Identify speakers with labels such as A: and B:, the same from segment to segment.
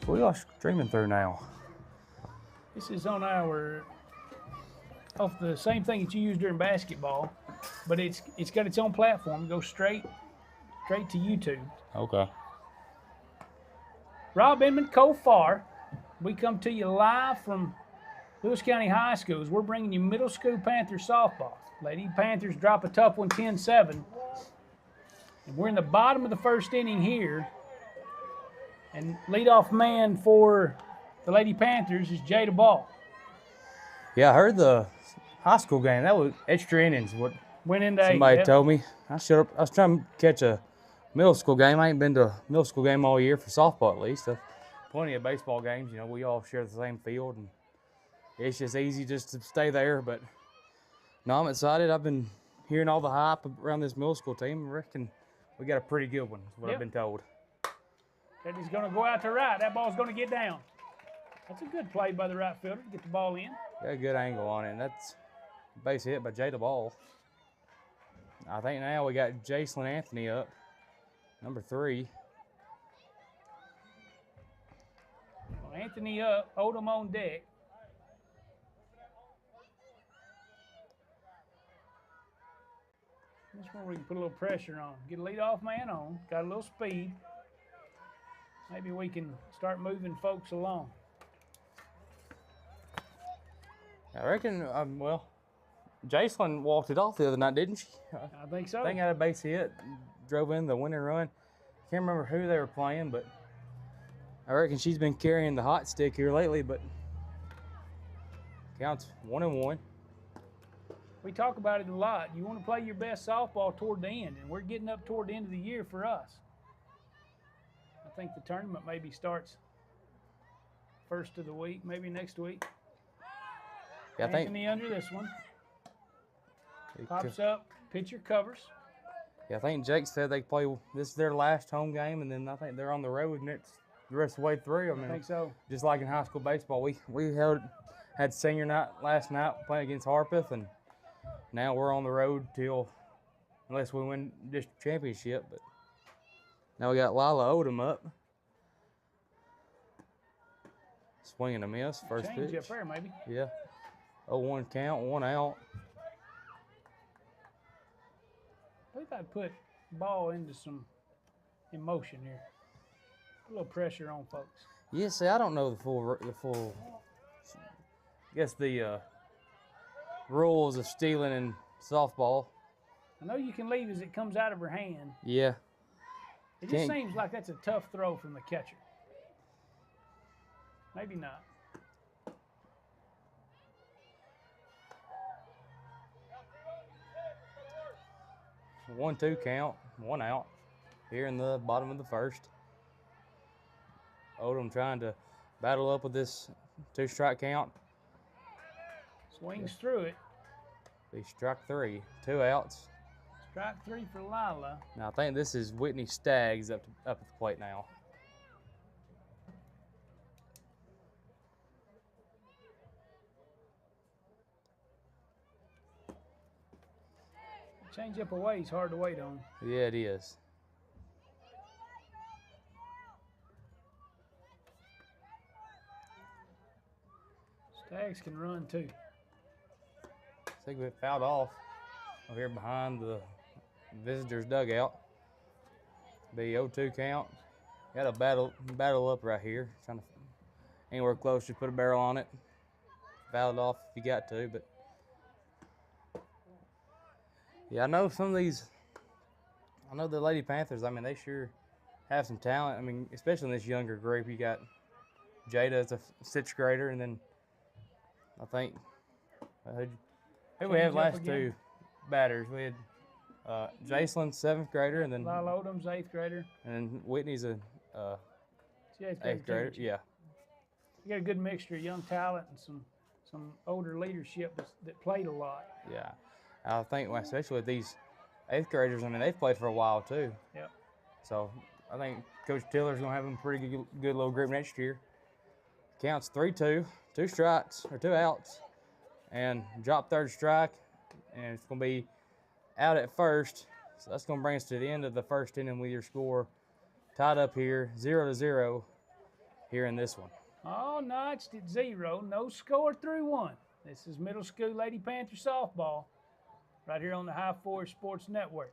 A: We are streaming through now.
B: This is on our off the same thing that you use during basketball, but it's got its own platform. It goes straight to YouTube.
A: Okay.
B: Rob Inman, Cole Farr. We come to you live from Lewis County High Schools. We're bringing you middle school Panthers softball. Lady Panthers drop a tough one, 10-7. And we're in the bottom of the first inning here. And leadoff man for the Lady Panthers is Jada Ball.
A: Yeah, I heard the high school game. That was extra innings. What
B: Went into
A: somebody
B: 8.
A: told me. I was trying to catch a middle school game. I ain't been to a middle school game all year for softball at least. Plenty of baseball games. You know, we all share the same field, and it's just easy just to stay there. But no, I'm excited. I've been hearing all the hype around this middle school team. I reckon we got a pretty good one, is what I've been told.
B: That is going to go out to right. That ball's going to get down. That's a good play by the right fielder to get the ball in.
A: Got a good angle on it, and that's a base hit by Jada Ball. I think now we got Jacelyn Anthony up, number 3.
B: Well, Anthony up, Odom on deck. This one we can put a little pressure on. Get a leadoff man on. Got a little speed. Maybe we can start moving folks along.
A: I reckon, Jacelyn walked it off the other night, didn't she?
B: I think so.
A: I think had a base hit, drove in the winning run. Can't remember who they were playing, but I reckon she's been carrying the hot stick here lately, but counts 1-1.
B: We talk about it a lot. You want to play your best softball toward the end, and we're getting up toward the end of the year for us. I think the tournament maybe starts first of the week, maybe next week.
A: Yeah,
B: Anthony under this one. Pops up, pitcher covers.
A: Yeah, I think Jake said they play, this is their last home game, and then I think they're on the road next the rest of the way through.
B: I think so.
A: Just like in high school baseball, we had senior night last night playing against Harpeth, and now we're on the road unless we win district championship. But now we got Lila Odom up. Swing and a miss, first pitch.
B: Change up there, maybe.
A: Yeah. 0-1 count, 1 out.
B: I think I'd put ball into some emotion here. A little pressure on folks.
A: Yeah, see, I don't know the full. I guess the rules of stealing in softball.
B: I know you can leave as it comes out of her hand.
A: Yeah.
B: It just seems like that's a tough throw from the catcher. Maybe not.
A: 1-2 count, 1 out here in the bottom of the first. Odom trying to battle up with this 2-strike count.
B: Swings through it.
A: He struck 3, 2 outs.
B: Strike 3 for Lila.
A: Now I think this is Whitney Staggs up at the plate now.
B: Change up away, he's hard to wait on.
A: Yeah, it is.
B: Staggs can run too.
A: I think we fouled off over here behind the visitors' dugout. Be 0-2 count. Got a battle up right here. Trying to anywhere close, just put a barrel on it. Fouled off if you got to, but yeah, I know some of these. I know the Lady Panthers. I mean, they sure have some talent. I mean, especially in this younger group, you got Jada as a 6th grader, and then I think who we have last 2 batters. We had Jacelyn, 7th grader, and then
B: Lila Odom's 8th grader,
A: and then Whitney's a 8th grader. Yeah,
B: you got a good mixture of young talent and some older leadership that played a lot.
A: Yeah. I think, especially with these 8th graders, I mean, they've played for a while too.
B: Yep.
A: So I think Coach Tiller's going to have a pretty good little group next year. Counts 3-2, 2 strikes or 2 outs, and drop 3rd strike, and it's going to be out at first. So that's going to bring us to the end of the first inning with your score tied up here, 0-0 here in this one.
B: Oh, notched at 0. No score through 1. This is middle school Lady Panther softball right here on the High Forest Sports Network.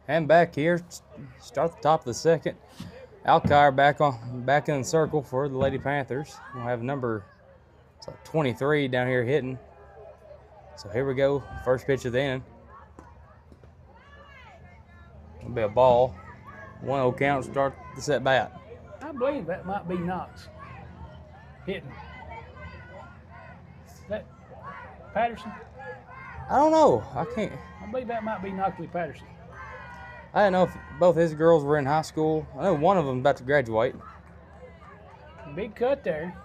A: And back here, start the top of the second. Alkire back in the circle for the Lady Panthers. We'll have number 23 down here hitting. So here we go, first pitch of the inning. It'll be a ball. 1-0 count, start the set bat.
B: I believe that might be Knox hitting. Is that Patterson?
A: I don't know. I can't.
B: I believe that might be Knockley Patterson.
A: I didn't know if both his girls were in high school. I know one of them about to graduate.
B: Big cut there.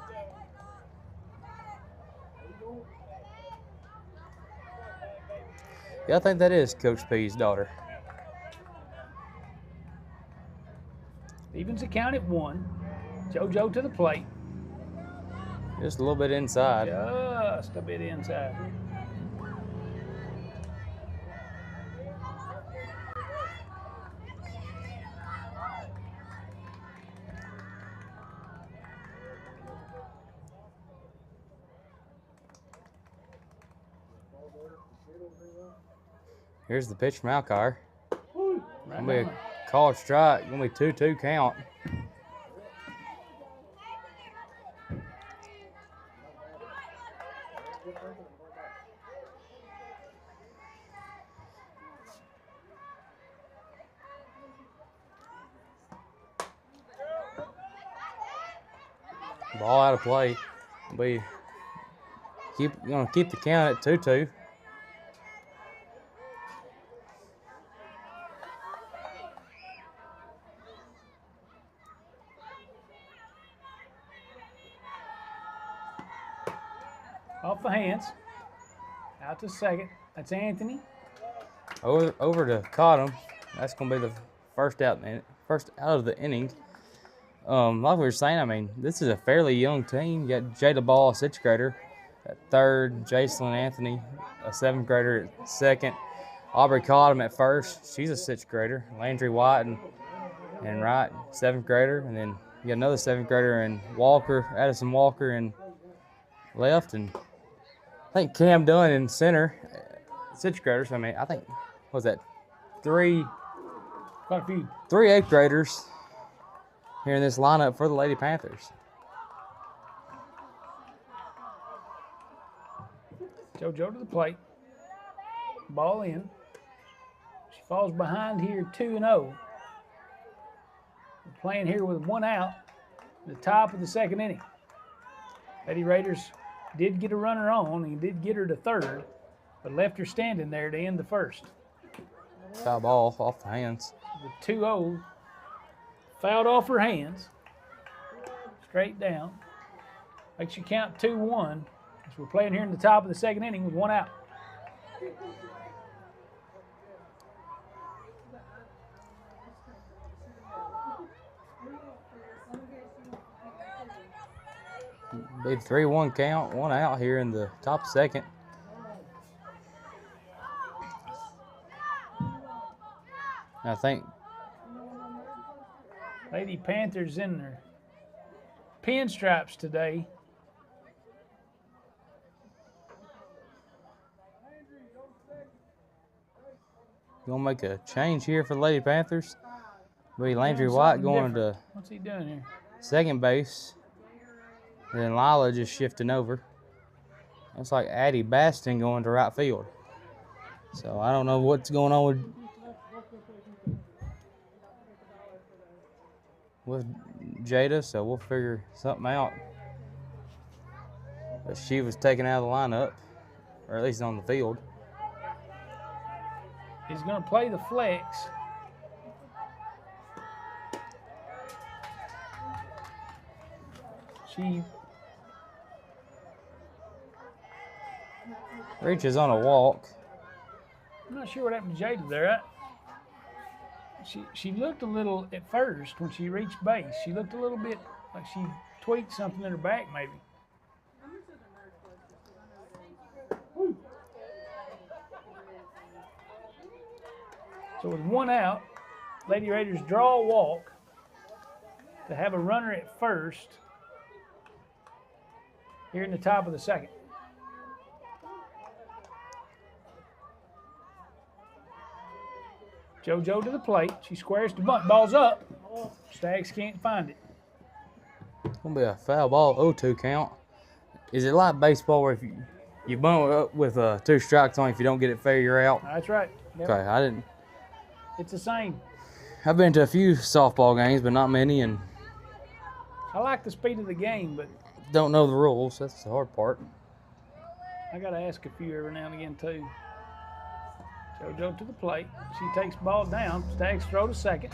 A: Yeah, I think that is Coach P's daughter.
B: Evens the count at 1. JoJo to the plate.
A: Just a little bit inside.
B: Just a bit inside.
A: Here's the pitch from Alkire.
B: Right
A: Gonna be a called strike. Gonna be 2-2 count. Ball out of play. Gonna keep the count at 2-2.
B: Off the hands. Out to second. That's Anthony.
A: Over to Cottom. That's gonna be the first out of the inning. Like we were saying, I mean, this is a fairly young team. You got Jada Ball, a 6th grader, at third. Jacelyn Anthony, a 7th grader at second. Aubrey Cottom at first. She's a 6th grader. Landry White and Wright, 7th grader. And then you got another 7th grader in Walker, Addison Walker in left. And I think Cam Dunn in center, 6th graders. I mean, I think, what was that,
B: Quite a few.
A: 3 8th graders here in this lineup for the Lady Panthers.
B: JoJo to the plate. Ball in. She falls behind here 2-0. playing here with 1 out at the top of the 2nd inning. Lady Raiders did get a runner on and did get her to 3rd, but left her standing there to end the 1st.
A: Foul ball off the hands.
B: The 2-0 fouled off her hands. Straight down. Makes you count 2-1. As we're playing here in the top of the 2nd inning with 1 out.
A: Big 3-1 count, 1 out here in the top 2nd. I think
B: Lady Panthers in their pinstripes today.
A: gonna make a change here for the Lady Panthers. Be Landry
B: Doing
A: White
B: something
A: going
B: different.
A: to
B: What's he doing here?
A: second base. And then Lila just shifting over. Looks like Addie Baston going to right field. So I don't know what's going on with Jada, so we'll figure something out. But she was taken out of the lineup, or at least on the field.
B: He's going to play the flex. She
A: Reaches on a walk.
B: I'm not sure what happened to Jada there. She looked a little, at first, when she reached base, she looked a little bit like she tweaked something in her back, maybe. So with 1 out, Lady Raiders draw a walk to have a runner at first here in the top of the 2nd. JoJo to the plate. She squares the bunt. Ball's up. Stags can't find it.
A: It's gonna be a foul ball, 0-2 count. Is it like baseball where if you bunt up with 2 strikes on, if you don't get it fair, you're out?
B: That's right. Yep.
A: Okay, I didn't.
B: It's the same.
A: I've been to a few softball games, but not many, and
B: I like the speed of the game, but
A: don't know the rules. That's the hard part.
B: I got to ask a few every now and again, too. JoJo to the plate. She takes ball down. Stags throw to second.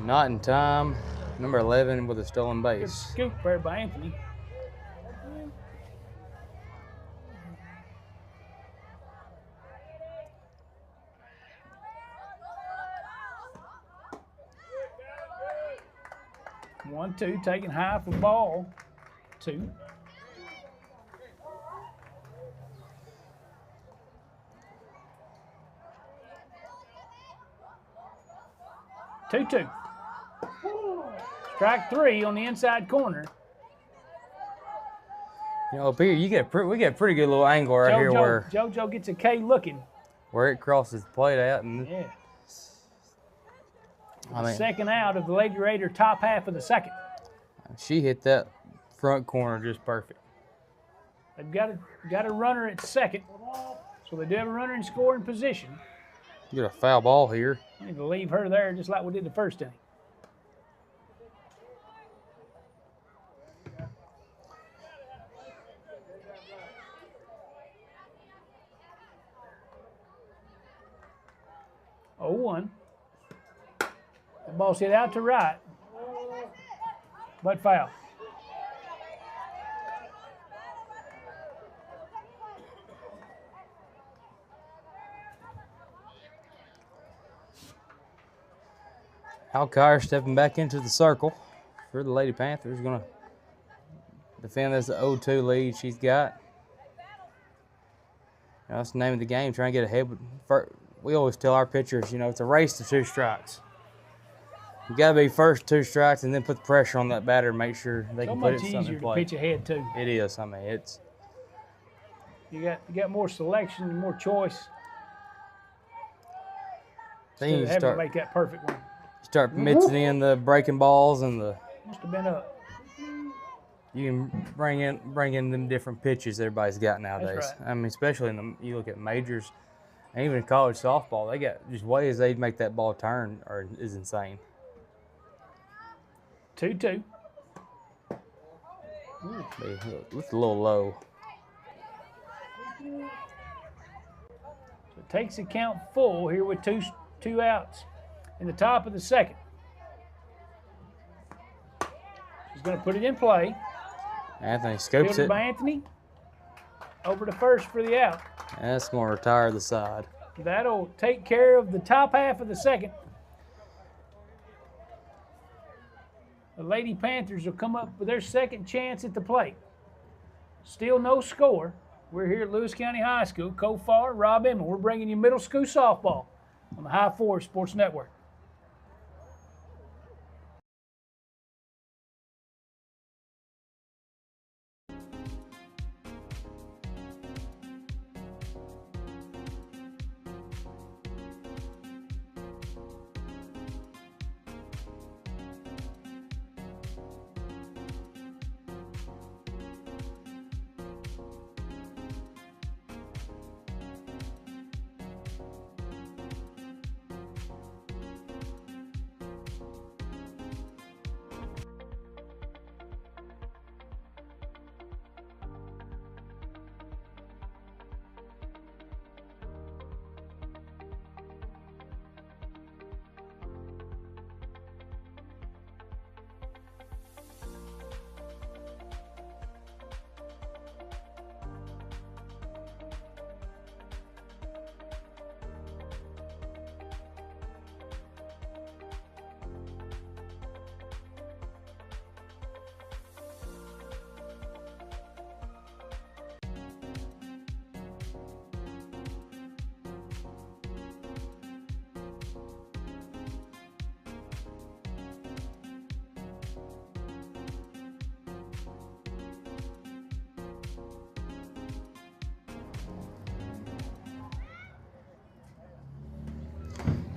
A: Not in time. Number 11 with a stolen
B: Good
A: base.
B: scoop there by Anthony. One, two, taking high for ball. 2. Two. Strike 3 on the inside corner.
A: You know, up here we get a pretty good little angle right here where
B: JoJo gets a K looking.
A: it crosses the plate out, and
B: Yeah.
A: I mean,
B: 2nd out of the Lady Raider top half of the 2nd.
A: she hit that front corner just perfect.
B: They've got a runner at 2nd, so they do have a runner in scoring position.
A: Get a foul ball here.
B: I need to leave her there just like we did the first inning. Oh, 1. The ball's hit out to right, but foul.
A: Al Kyer stepping back into the circle for the Lady Panthers. Going to defend this 0-2 lead she's got. That's the name of the game, trying to get ahead. We always tell our pitchers, it's a race to 2 strikes. You got to be first 2 strikes and then put the pressure on that batter and make sure they
B: So
A: can put
B: much
A: it something
B: easier
A: in
B: to
A: play.
B: pitch ahead too.
A: It is. I mean, it's
B: You got more selection and more choice.
A: then
B: Instead
A: you
B: of having to
A: start
B: make that perfect one.
A: mixing in the breaking balls and
B: Must have been up.
A: you can bring in them different pitches everybody's got nowadays.
B: right.
A: I mean, especially you look at majors and even in college softball, they got just ways they make that ball turn is insane.
B: 2-2.
A: It's a little low.
B: So it takes the count full here with two outs in the top of the second. He's going to put it in play.
A: Anthony scoops
B: Fielded
A: it.
B: by Anthony. Over to first for the out.
A: That's going to retire the side.
B: That'll take care of the top half of the second. The Lady Panthers will come up with their second chance at the plate. Still no score. We're here at Lewis County High School. Kofar, Rob Emmett. We're bringing you middle school softball on the High Force Sports Network.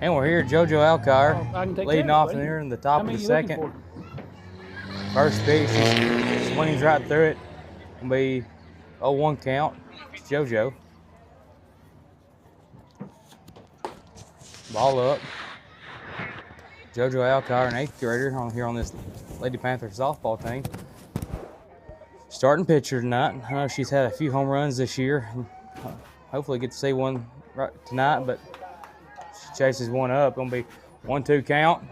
A: And we're here at JoJo Alcar,
B: I can take
A: leading
B: care of
A: off
B: it, buddy.
A: here in the
B: How
A: top of
B: many
A: the
B: you looking
A: second.
B: for?
A: First pitch, swings right through it. Gonna be 0-1 count. It's JoJo. Ball up. JoJo Alcar, an 8th grader, here on this Lady Panther softball team. Starting pitcher tonight. I know she's had a few home runs this year. Hopefully get to see one right tonight, but she chases one up. Gonna be 1-2 count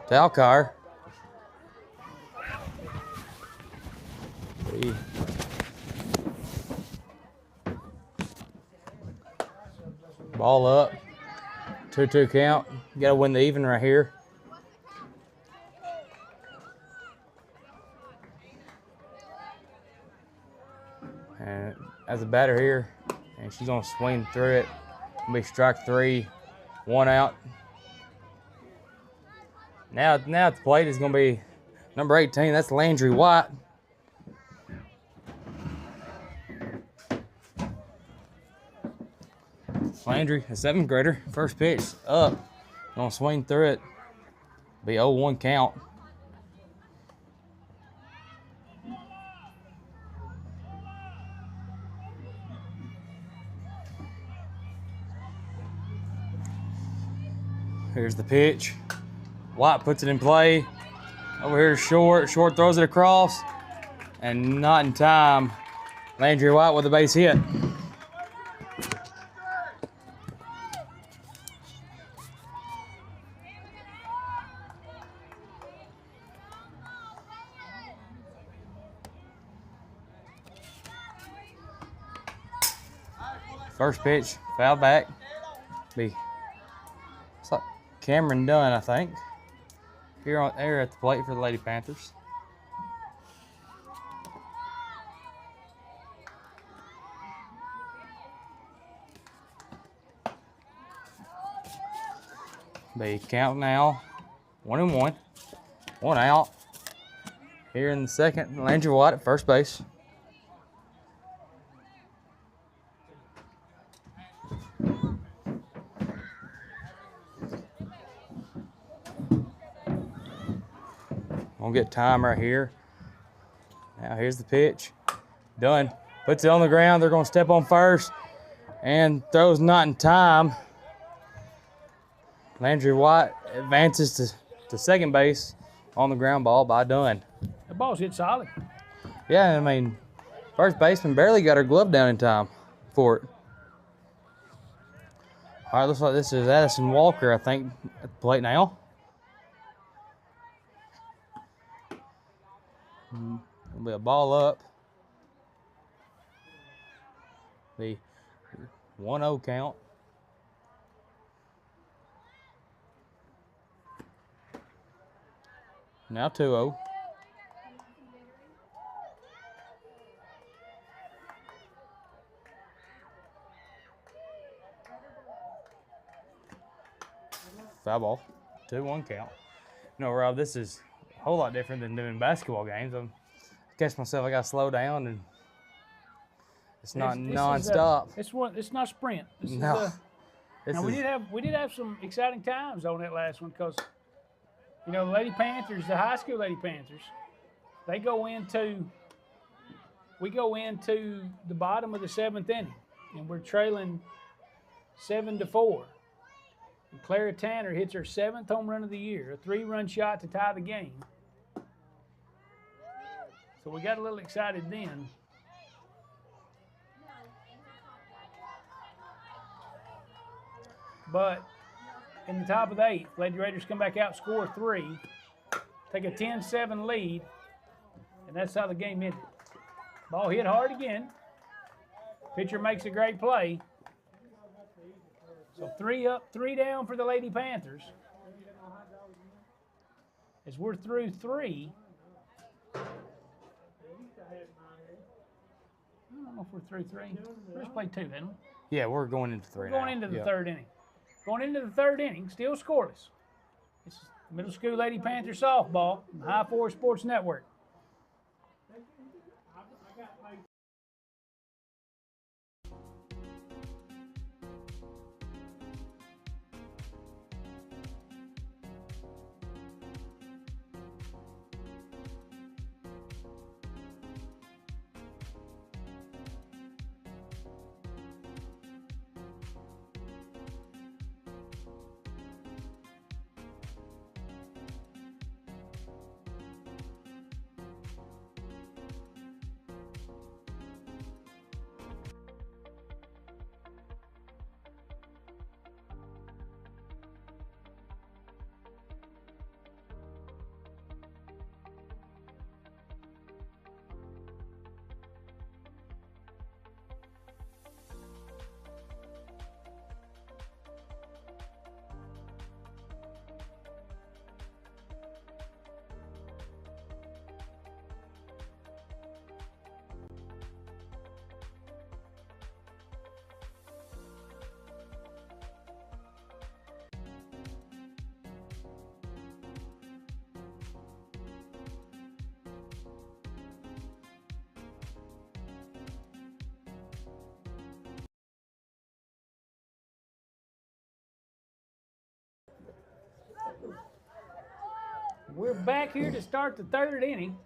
A: to Alcar. Ball up. 2-2 count. You gotta win the even right here. And as a batter here, and she's gonna swing through it. Gonna be strike 3, 1 out. Now at the plate is gonna be number 18. That's Landry White. Landry, a 7th grader, first pitch up, gonna swing through it. Be 0-1 count. Here's the pitch. White puts it in play. Over here, short throws it across, and not in time. Landry White with a base hit. First pitch, foul back. It's like Cameron Dunn, I think. Here at the plate for the Lady Panthers. Be count now. 1-1. 1 out. Here in the second, Landry White at first base. Gonna get time right here. Now here's the pitch. Dunn puts it on the ground. They're gonna step on first and throws not in time. Landry White advances to second base on the ground ball by Dunn.
B: The ball's hit solid.
A: Yeah, I mean, first baseman barely got her glove down in time for it. All right, looks like this is Addison Walker, I think, at the plate now. It'll be a ball up. The 1-0 count. Now 2-0. Foul ball. 2-1 count. You know, Rob, this is a whole lot different than doing basketball games. I catch myself, I got to slow down, and it's not nonstop.
B: It's not sprint.
A: No.
B: We did have some exciting times on that last one because, you know, the Lady Panthers, the high school Lady Panthers, we go into the bottom of the 7th inning, and we're trailing 7-4. And Clara Tanner hits her 7th home run of the year, a 3-run shot to tie the game. So we got a little excited then. But in the top of the 8th, Lady Raiders come back out, score 3, take a 10-7 lead, and that's how the game ended. Ball hit hard again. Pitcher makes a great play. So 3 up, 3 down for the Lady Panthers. As we're through 3. I don't know if we're through 3. We just played 2, didn't we?
A: Yeah, we're going into 3
B: We're going into the 3rd inning. Going into the 3rd inning, still scoreless. It's Middle School Lady Panther softball on the High Forest Sports Network. We're back here to start the 3rd inning.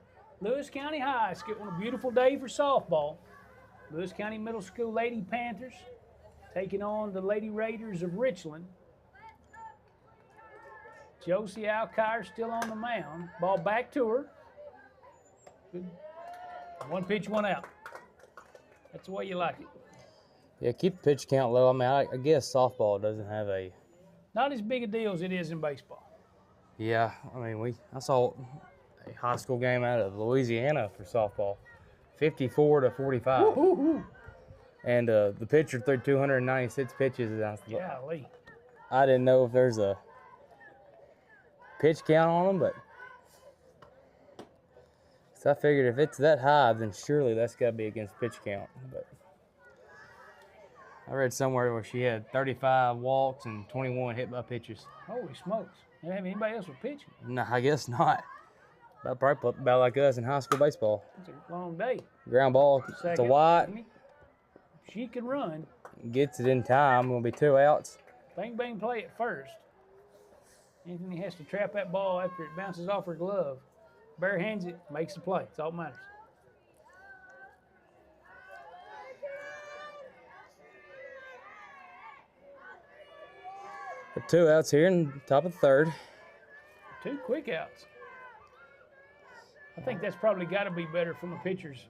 B: Lewis County High School on a beautiful day for softball. Lewis County Middle School Lady Panthers taking on the Lady Raiders of Richland. Josie Alkire still on the mound. Ball back to her. Good. 1 pitch, 1 out. That's the way you like it.
A: Yeah, keep the pitch count low. I mean, I guess softball doesn't have a...
B: Not as big a deal as it is in baseball.
A: Yeah, I mean, I saw a high school game out of Louisiana for softball, 54-45.
B: Woo-hoo-hoo.
A: And the pitcher threw 296 pitches.
B: Golly.
A: I didn't know if there's a pitch count on them, but so I figured if it's that high, then surely that's got to be against pitch count. But I read somewhere where she had 35 walks and 21 hit by pitches.
B: Holy smokes. They don't have anybody else with pitching.
A: No, I guess not. Probably about like us in high school baseball.
B: It's a long day.
A: Ground ball, it's a white.
B: She can run.
A: Gets it in time. Gonna be 2 outs.
B: Bang bang play at first. Anthony has to trap that ball after it bounces off her glove. Bare hands it, makes the play. That's all that matters.
A: The 2 outs here in the top of the 3rd.
B: 2 quick outs. I think that's probably got to be better from a pitcher's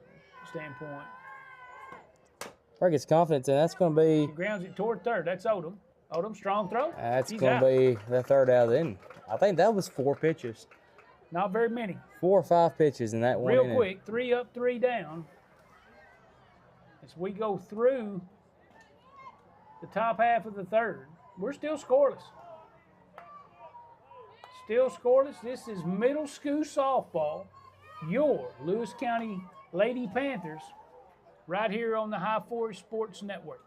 B: standpoint.
A: Probably gets confidence, and that's going to
B: He
A: be.
B: grounds it toward third. That's Odom. Odom, strong throw.
A: That's
B: He's
A: going
B: out.
A: to be the third out of the inning. I think that was 4 pitches.
B: Not very many.
A: 4 or 5 pitches in that one
B: Real
A: inning.
B: quick, 3 up, 3 down. As we go through the top half of the third, we're still scoreless. Still scoreless. This is middle school softball. Your Lewis County Lady Panthers, right here on the High Forest Sports Network.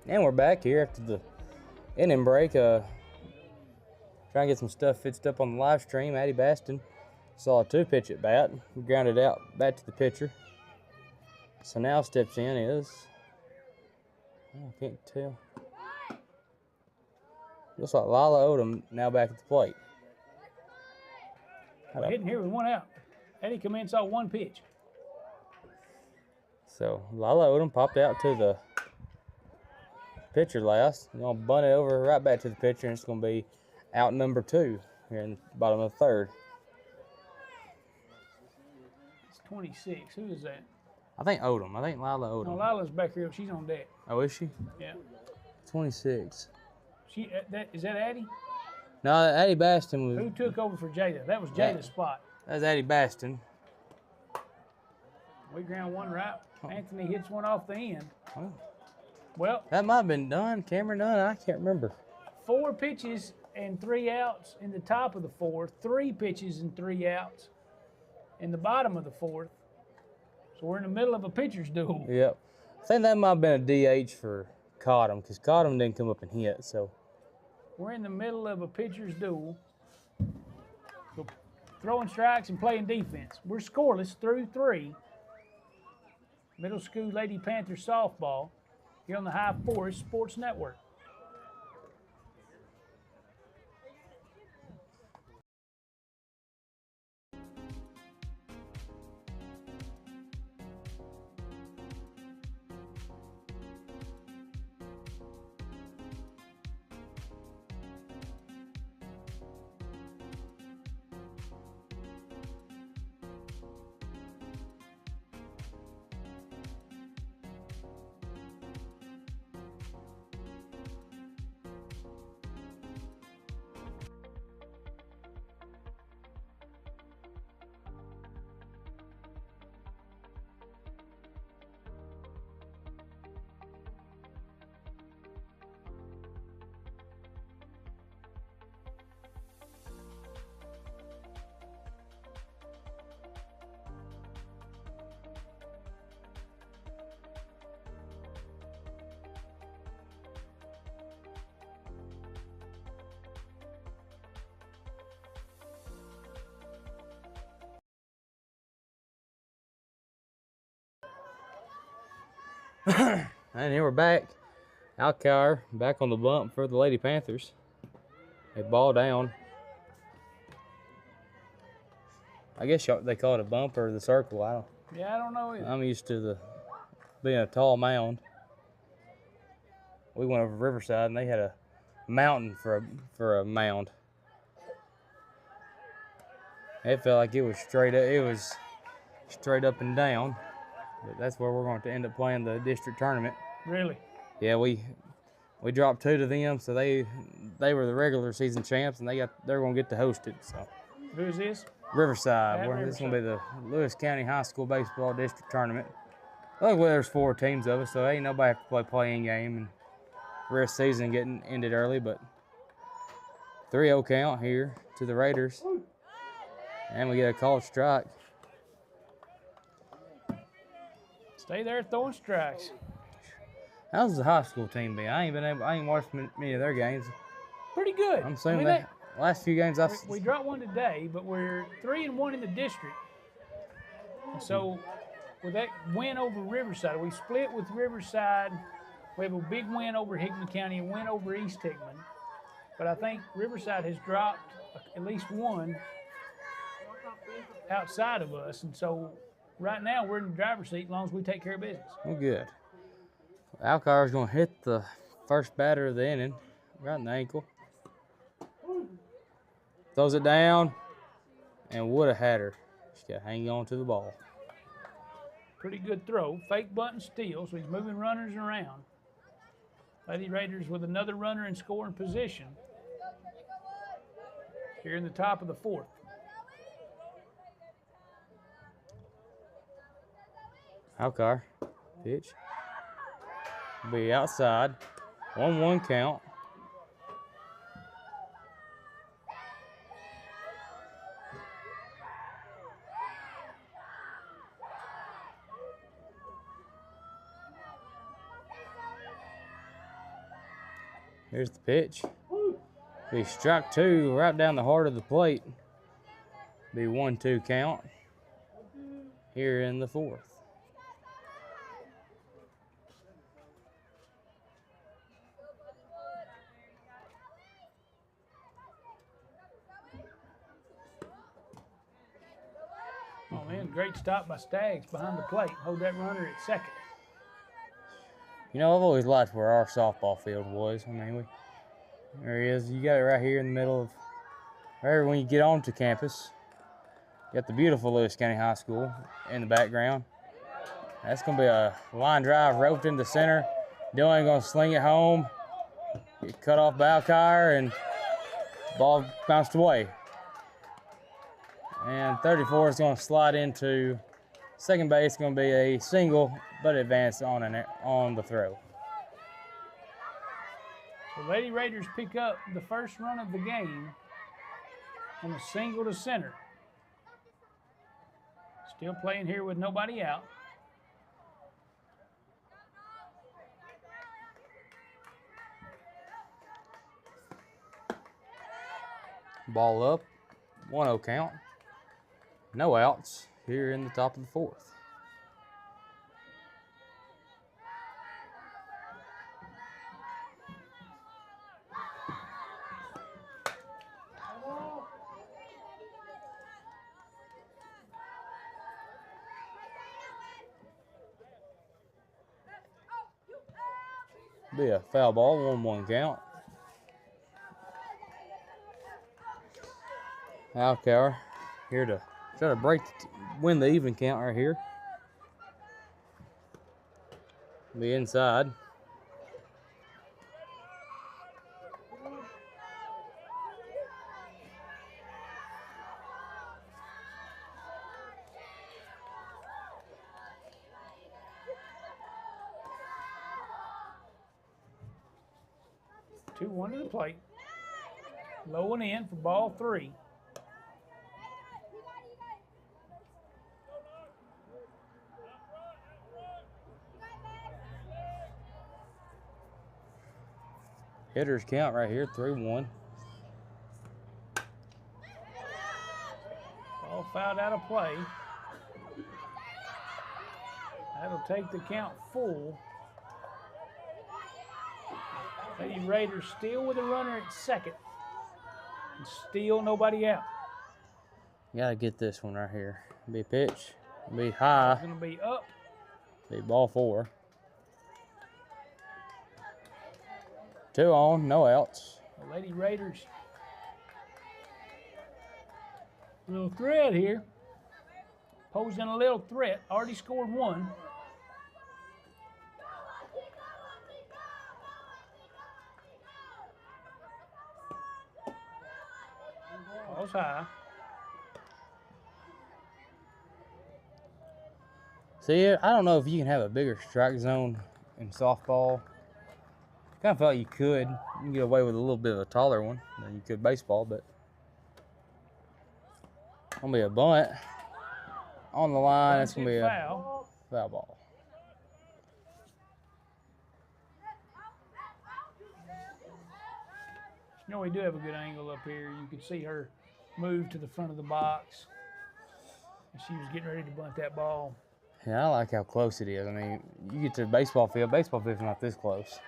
A: And we're back here after the inning break. Trying to get some stuff fixed up on the live stream. Addie Baston saw a 2-pitch at bat. Grounded out back to the pitcher. So now steps in is, I can't tell. Looks like Lila Odom now back at the plate.
B: We're hitting here with 1 out. Eddie come in, saw 1 pitch.
A: So Lila Odom popped out to the pitcher last. You're going to bunt it over right back to the pitcher, and it's going to be out number 2 here in the bottom of the third.
B: It's 26. Who is that?
A: I think Odom. I think Lila Odom.
B: No, Lila's back here. She's on deck.
A: Oh, is she?
B: Yeah.
A: 26.
B: She is that Addie?
A: No, Addie Baston was.
B: Who took over for Jada? That was Jada's spot.
A: That was Addie Baston.
B: We ground 1 right. Anthony hits 1 off the end.
A: Oh,
B: Well,
A: that might have been done. Cameron Dunn. I can't remember.
B: 4 pitches and 3 outs in the top of the 4th. 3 pitches and 3 outs in the bottom of the 4th. So we're in the middle of a pitcher's duel.
A: Yep. I think that might have been a DH for Cottom because Cottom didn't come up and hit. So
B: We're in the middle of a pitcher's duel. So throwing strikes and playing defense. We're scoreless through 3. Middle School Lady Panthers softball here on the High Forest Sports Network.
A: And here we're back. Alcar back on the bump for the Lady Panthers. They ball down. I guess they call it a bump or the circle. I
B: don't know either.
A: I'm used to being a tall mound. We went over Riverside and they had a mountain for a mound. It felt like it was straight up. It was straight up and down. But that's where we're going to end up playing the district tournament.
B: Really?
A: Yeah, we dropped 2 to them, so they were the regular season champs, and they're going to get to host it. So.
B: Who's this?
A: Riverside. This is going to be the Lewis County High School Baseball District Tournament. Luckily, there's 4 teams of us, so ain't nobody have to play play-in game, and the rest of the season getting ended early. But 3-0 count here to the Raiders, and we get a called strike.
B: Stay there throwing strikes.
A: How's the high school team been? I ain't watched many of their games.
B: Pretty good.
A: I'm assuming that last few games
B: we dropped one today, but we're 3-1 in the district. And so with that win over Riverside, we split with Riverside. We have a big win over Hickman County, a win over East Hickman. But I think Riverside has dropped at least one outside of us, and so right now we're in the driver's seat as long as we take care of business.
A: Well, good. Alcar is going to hit the first batter of the inning, right in the ankle. Throws it down, and would have had her. She's got to hang on to the ball.
B: Pretty good throw. Fake bunt and steal, so he's moving runners around. Lady Raiders with another runner in scoring position here in the top of the 4th.
A: Alcar, pitch. Be outside. 1-1 count. Here's the pitch. Be strike 2 right down the heart of the plate. Be 1-2 count here in the 4th.
B: Oh, man, great stop by Staggs behind the plate. Hold that runner at second.
A: You know, I've always liked where our softball field was. I mean, there he is. You got it right here in the middle of, right when you get onto campus. You got the beautiful Lewis County High School in the background. That's going to be a line drive roped into center. Dylan going to sling it home. Get cut off by Alcar, and ball bounced away. And 34 is going to slide into second base. Going to be a single, but advanced on the throw.
B: The Lady Raiders pick up the first run of the game on a single to center. Still playing here with nobody out.
A: Ball up, 1-0 count. No outs here in the top of the 4th. Be a foul ball, 1-1 count. Alcar here to try to win the even count right here. Be inside.
B: Two, 1 to the plate. Low and in for ball 3.
A: Hitters count right here, 3-1.
B: Ball fouled out of play. That'll take the count full Lady Raiders still with a runner at second. And still nobody out.
A: Gotta get this one right here. Be pitch. Be high.
B: It's going to be up.
A: Be ball 4. 2 on, no outs.
B: The Lady Raiders. Little threat here. Posing a little threat. Already scored 1. Ball's high.
A: See, I don't know if you can have a bigger strike zone in softball. Kind of felt you could. You can get away with a little bit of a taller one than you could baseball, but gonna be a bunt on the line. It's gonna be a
B: foul
A: ball.
B: You know, we do have a good angle up here. You can see her move to the front of the box. And she was getting ready to bunt that ball.
A: Yeah, I like how close it is. I mean, you get to the baseball field's not this close.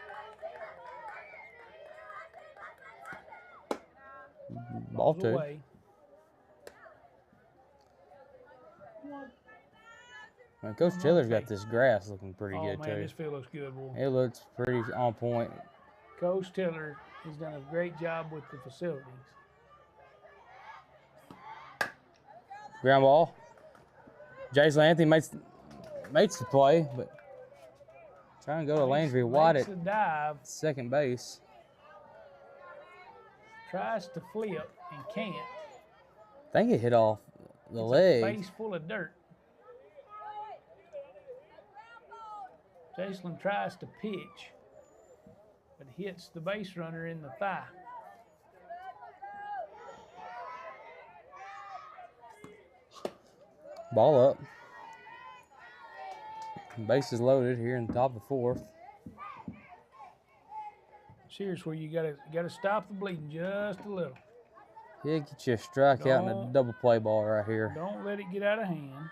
A: Ball 2.
B: Away.
A: Man, Coach Taylor's got this grass looking pretty good,
B: man,
A: too.
B: this field looks good, boy.
A: It looks pretty on point.
B: Coach Taylor has done a great job with the facilities.
A: Ground ball. Jason Anthony makes the play, but trying to go to Landry Watt at
B: the dive,
A: second base.
B: tries to flip and can't.
A: I think it hit off the
B: It's
A: leg.
B: a face full of dirt. Jason tries to pitch, but hits the base runner in the thigh.
A: Ball up. Base is loaded here in the top of the 4th.
B: Here's where you gotta stop the bleeding just a little.
A: Yeah, get you a strikeout and a double play ball right here.
B: Don't let it get out of hand.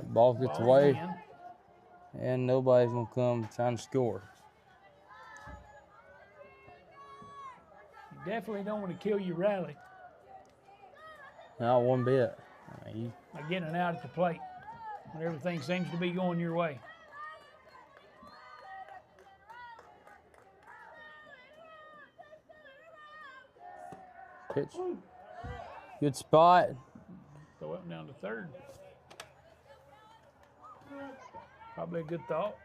A: Ball gets
B: Ball
A: away,
B: in.
A: and nobody's gonna come trying to score.
B: You definitely don't want to kill your rally
A: Not one bit. I mean,
B: by getting it out at the plate when everything seems to be going your way.
A: pitch. Good spot.
B: Throw it down to third. Probably a good thought.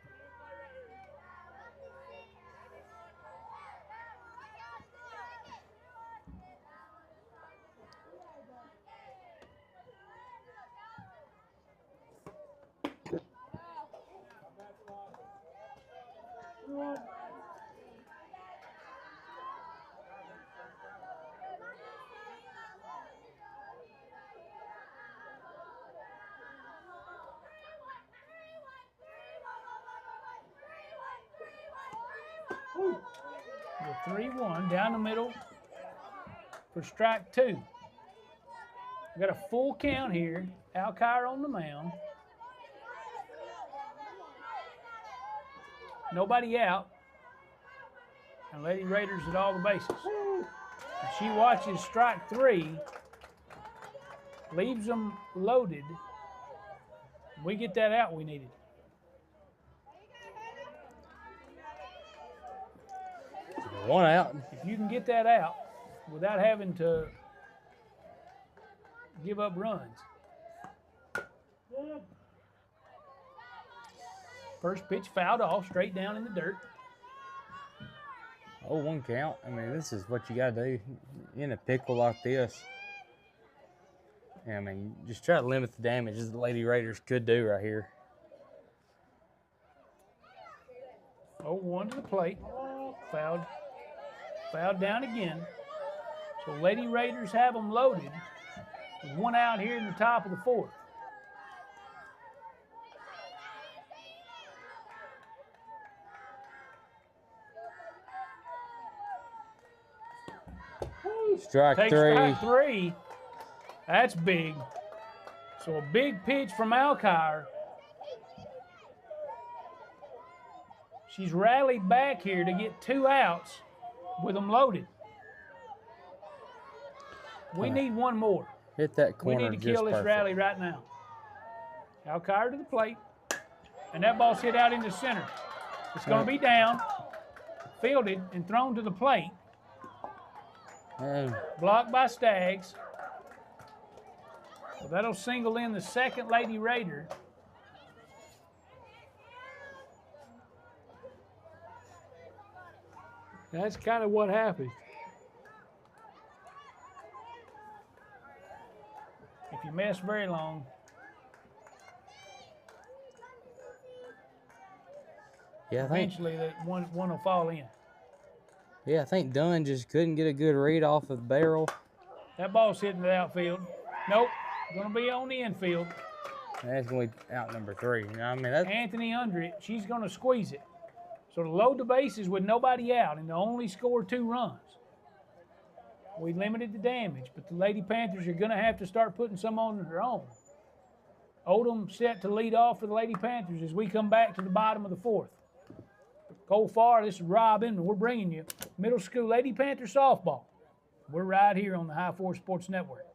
B: The 3-1 down the middle for strike 2. We got a full count here. Alkire on the mound. Nobody out. And Lady Raiders at all the bases. And she watches strike 3. Leaves them loaded. We get that out we needed.
A: One out.
B: If you can get that out without having to give up runs. First pitch fouled off, straight down in the dirt.
A: Oh, 1 count. I mean, this is what you got to do in a pickle like this. I mean, just try to limit the damage as the Lady Raiders could do right here.
B: 0-1 to the plate. Fouled down again. So Lady Raiders have them loaded. With 1 out here in the top of the 4th.
A: Strike
B: Take
A: 3.
B: strike 3. That's big. So a big pitch from Alkire. She's rallied back here to get 2 outs with them loaded. We need one more.
A: Hit that
B: We
A: corner
B: need to
A: just
B: kill this
A: perfect.
B: rally right now. Alkire to the plate. And that ball's hit out into center. It's going to be down, fielded, and thrown to the plate.
A: Hey,
B: Blocked by Staggs. So that'll single in the second Lady Raider. That's kind of what happened. If you mess very long,
A: yeah, I think
B: eventually that one will fall in.
A: I think Dunn just couldn't get a good read off of the barrel.
B: That ball's hitting the outfield. Nope. Going to be on the infield.
A: That's going to be out number 3. You know, I mean, that's
B: Anthony under it. She's going to squeeze it. So to load the bases with nobody out and to only score 2 runs. We limited the damage, but the Lady Panthers are going to have to start putting some on their own. Odom set to lead off for the Lady Panthers as we come back to the bottom of the 4th. Go far. This is Robin, and we're bringing you middle school Lady Panther softball. We're right here on the High Four Sports Network.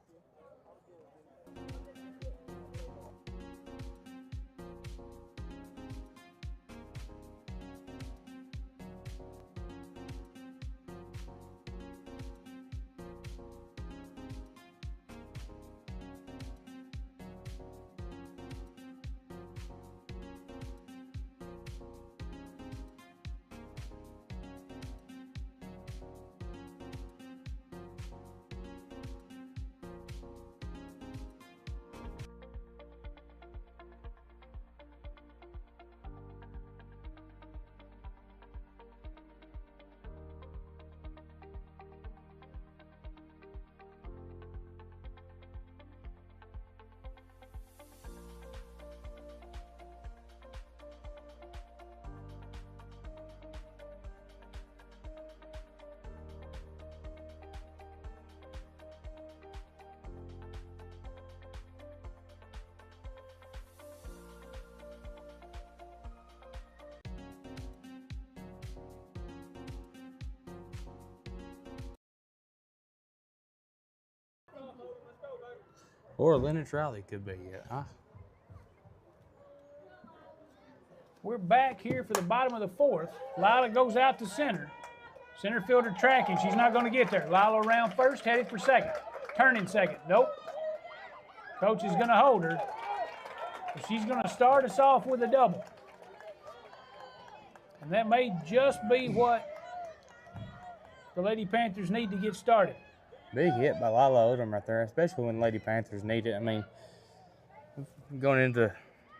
A: or Lennox Riley could be it, huh?
B: We're back here for the bottom of the 4th. Lila goes out to center. Center fielder tracking. She's not going to get there. Lila around first, headed for second. Turning second. Nope. Coach is going to hold her. She's going to start us off with a double. And that may just be what the Lady Panthers need to get started.
A: Big hit by Lila Odom right there, especially when Lady Panthers need it. I mean, going into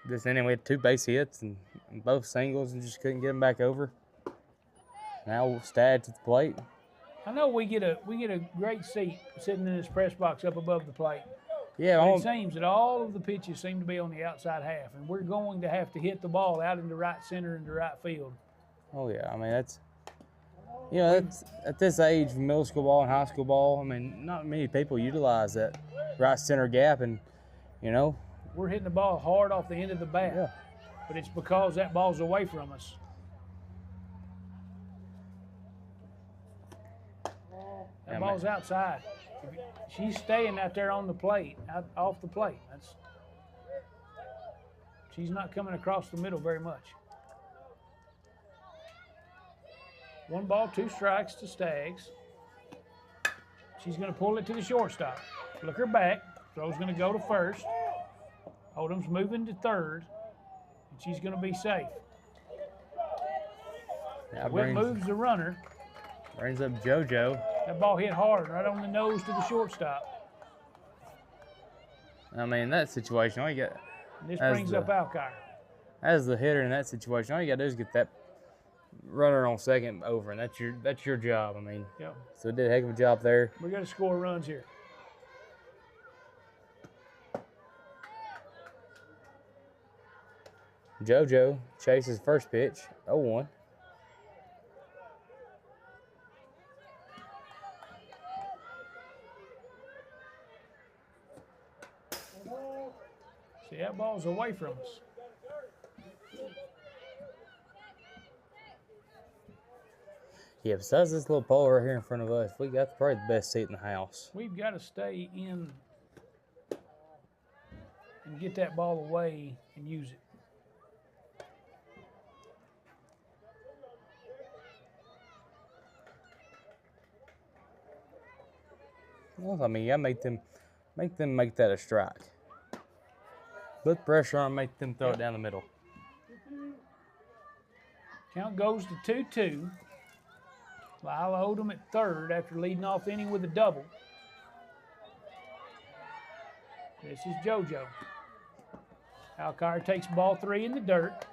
A: this inning, we had 2 base hits and both singles and just couldn't get them back over. Now Staggs at the plate.
B: I know we get a great seat sitting in this press box up above the plate.
A: Yeah,
B: But it seems that all of the pitches seem to be on the outside half, and we're going to have to hit the ball out into right center and to right field.
A: oh yeah, I mean that's that's at this age, middle school ball and high school ball. I mean, not many people utilize that right center gap, and
B: We're hitting the ball hard off the end of the bat,
A: yeah.
B: but it's because that ball's away from us. That ball's outside. She's staying out there on the plate, out off the plate. She's not coming across the middle very much. 1 ball, 2 strikes to Staggs. She's going to pull it to the shortstop. Look her back. Throw's going to go to first. Odom's moving to third, and she's going to be safe. Whip moves the runner.
A: Brings up JoJo.
B: That ball hit hard right on the nose to the shortstop.
A: I mean, that situation, all you got
B: And this brings up Alkire.
A: as the hitter in that situation, all you got to do is get that runner on second over, and that's your job. I mean,
B: Yep.
A: so it did a heck of a job there.
B: We got to score runs here.
A: JoJo chases first pitch, 0-1.
B: See, that ball's away from us.
A: Yeah, besides this little pole right here in front of us, we got probably the best seat in the house.
B: We've got to stay in and get that ball away and use it.
A: Well, I mean, yeah, make them make that a strike. Put pressure on, make them throw it down the middle.
B: Count goes to 2-2. Lila Odom at third after leading off the inning with a double. This is JoJo. Alcar takes ball 3 in the dirt.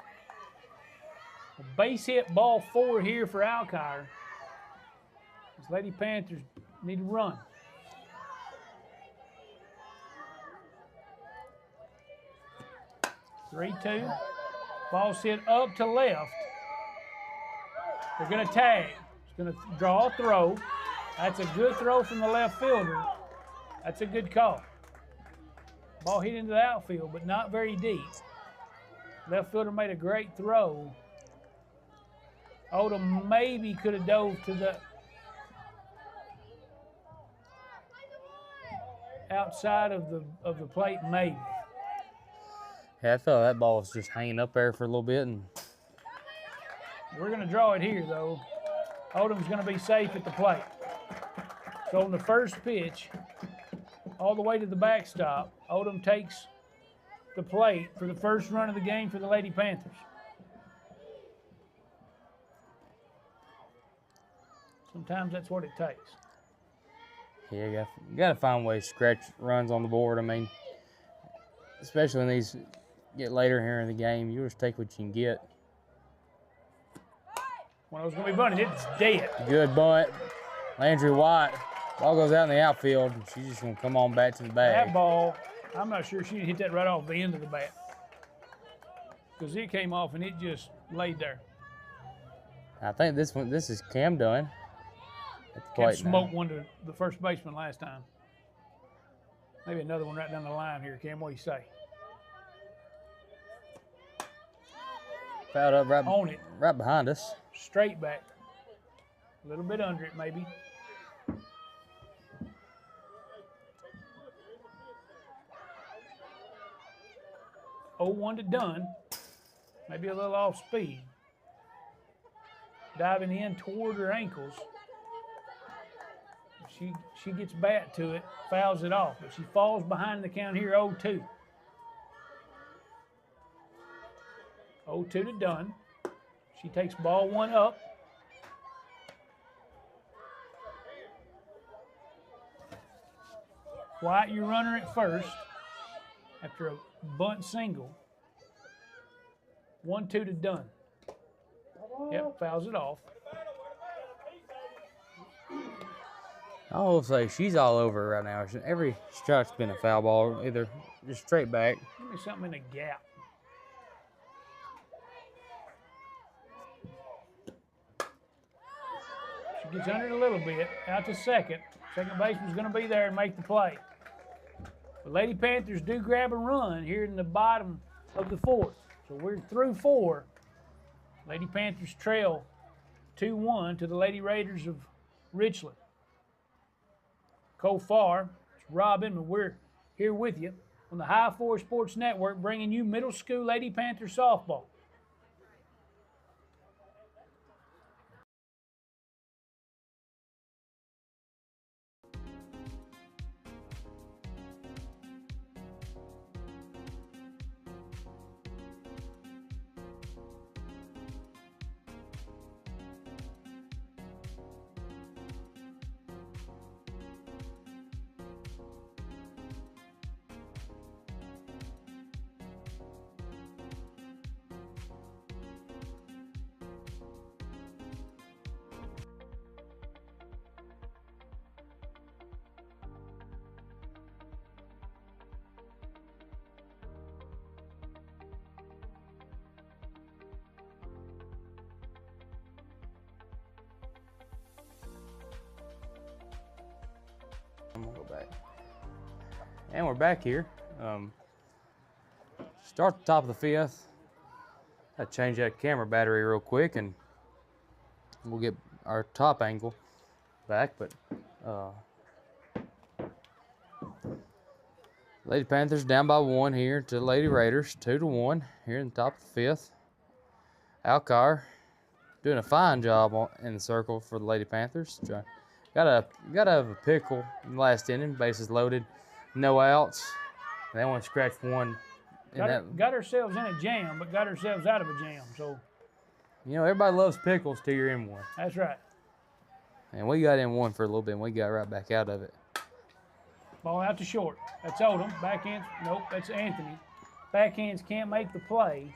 B: A base hit ball 4 here for Alcar. These Lady Panthers need to run. Three-two. Ball's hit up to left. They're going to tag. It's going to draw a throw. That's a good throw from the left fielder. That's a good call. Ball hit into the outfield, but not very deep. Left fielder made a great throw. Odom maybe could have dove to the outside of the plate, maybe.
A: Yeah, I felt that ball was just hanging up there for a little bit, and
B: We're going to draw it here, though. Odom's going to be safe at the plate. So on the first pitch, all the way to the backstop, Odom takes the plate for the first run of the game for the Lady Panthers. Sometimes that's what it takes.
A: yeah, you got to find ways to scratch runs on the board. I mean, especially when these get later here in the game, you just take what you can get.
B: One of those going to be bunted. It's dead.
A: Good bunt. Landry White. Ball goes out in the outfield, and she's just going to come on back to the bag.
B: That ball, I'm not sure she'd hit that right off the end of the bat. Because it came off and it just laid there.
A: I think this is Cam Dunn at the
B: Cam
A: plate now.
B: smoked one to the first baseman last time. Maybe another one right down the line here, Cam. What do you say?
A: Fouled up
B: On it.
A: right behind us.
B: Straight back. A little bit under it, maybe. Oh, 1 to Dunn. Maybe a little off speed. Diving in toward her ankles. She gets bat to it, fouls it off, but she falls behind the count here 0-2. 0-2 to Dunn. She takes ball 1 up. White, your runner at first after a bunt single. 1-2 to Dunn. Yep, fouls it off.
A: I will say she's all over it right now. Every strike's been a foul ball, either just straight back.
B: Give me something in the gap. She gets under it a little bit, out to second. Second baseman's going to be there and make the play. The Lady Panthers do grab a run here in the bottom of the fourth. So we're through 4. Lady Panthers trail 2-1 to the Lady Raiders of Richland. Cole Farr, it's Rob Inman. We're here with you on the High 4 Sports Network, bringing you middle school Lady Panther softball.
A: I'm gonna go back. And we're back here. Start the top of the 5th. I change that camera battery real quick, and we'll get our top angle back, but Lady Panthers down by 1 here to Lady Raiders, 2-1 here in the top of the 5th. Alcar doing a fine job in the circle for the Lady Panthers. Gotta have a pickle in the last inning, bases loaded, no outs. They want to scratch one.
B: Got ourselves in a jam, but got ourselves out of a jam. So,
A: you know, everybody loves pickles till you're in one.
B: That's right.
A: And we got in one for a little bit, and we got right back out of it.
B: Ball out to short. That's Odom. Backhands, nope, that's Anthony. Backhands can't make the play.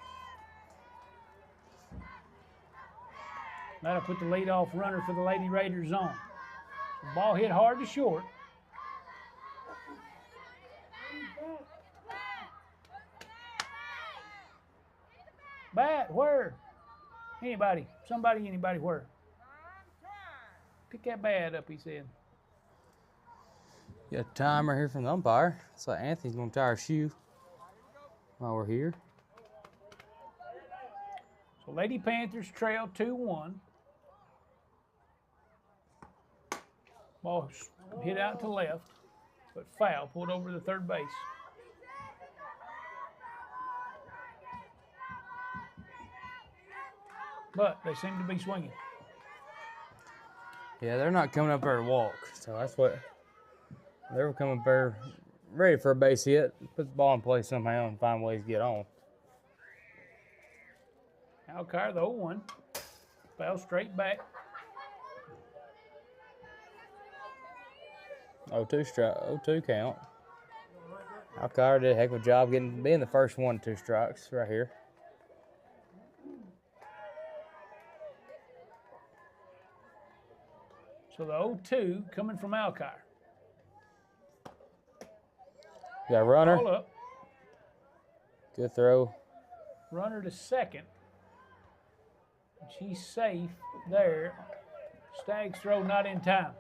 B: That'll put the leadoff runner for the Lady Raiders on. So ball hit hard to short. Bat, where? Anybody, somebody, anybody, where? Pick that bat up, he said.
A: Got a timer here from the umpire. So Anthony's going to tie our shoe while we're here.
B: So Lady Panthers trail 2-1. Ball hit out to left, but foul, pulled over the third base. But they seem to be swinging.
A: Yeah, they're not coming up there to walk. So that's what they're coming up there ready for a base hit. Put the ball in play somehow and find ways to get on.
B: Alcar, the 0-1. Foul straight back.
A: 0-2 count. Alcar did a heck of a job being the first 1-2 strikes right here.
B: So the 0-2 coming from Alcar.
A: Got a runner.
B: Ball up.
A: Good throw.
B: Runner to second. She's safe there. Stag's throw not in time.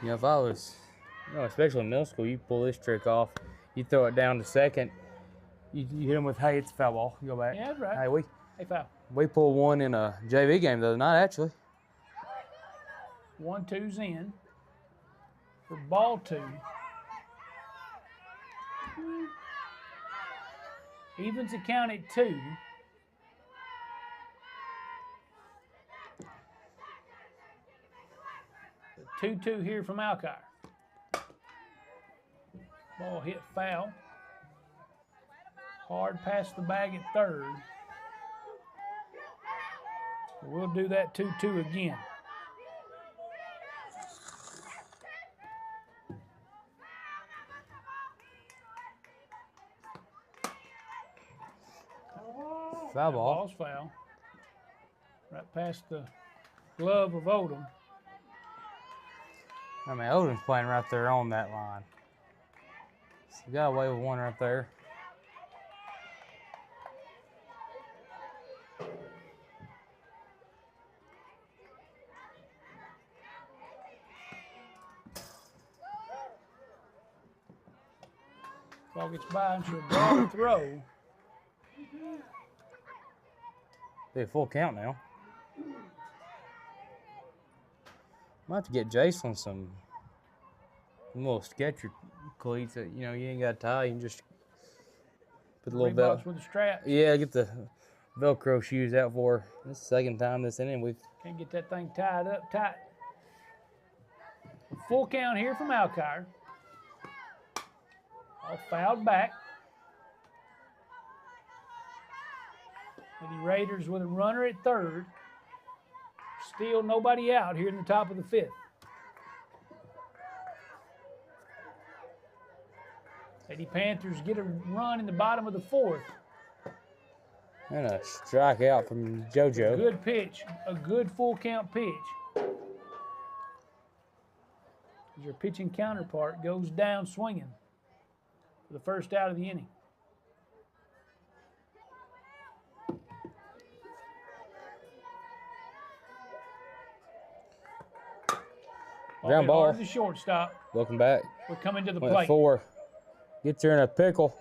A: You know, if I was, especially in middle school, you pull this trick off. You throw it down to second. You hit them with, hey, it's a foul ball. You go back.
B: Yeah, that's right.
A: Hey,
B: foul.
A: We pulled one in a JV game the other night, actually.
B: 1-2's in for ball 2. Evens the count at 2. The 2-2 here from Alcar. Ball hit foul. Hard past the bag at third. We'll do that 2-2 again.
A: Foul ball.
B: Ball's foul. Right past the glove of Odom.
A: I mean, Odom's playing right there on that line. So got away with one right there.
B: Ball gets by and she'll draw the throw.
A: Be a full count now. Might have to get Jason some little Sketcher cleats that you ain't got to tie. You can just put a little belt
B: with the straps.
A: Yeah, get the Velcro shoes out for her. This is the second time this inning we've
B: can't get that thing tied up tight. Full count here from Alcar. All fouled back. Lady Raiders with a runner at third. Still nobody out here in the top of the 5th. Lady Panthers get a run in the bottom of the 4th.
A: And a strikeout from JoJo.
B: Good pitch, a good full count pitch. Your pitching counterpart goes down swinging for the first out of the inning.
A: Ground ball.
B: Hard to shortstop.
A: Welcome back.
B: We're coming to the
A: Went
B: plate.
A: 4. Gets her in a pickle.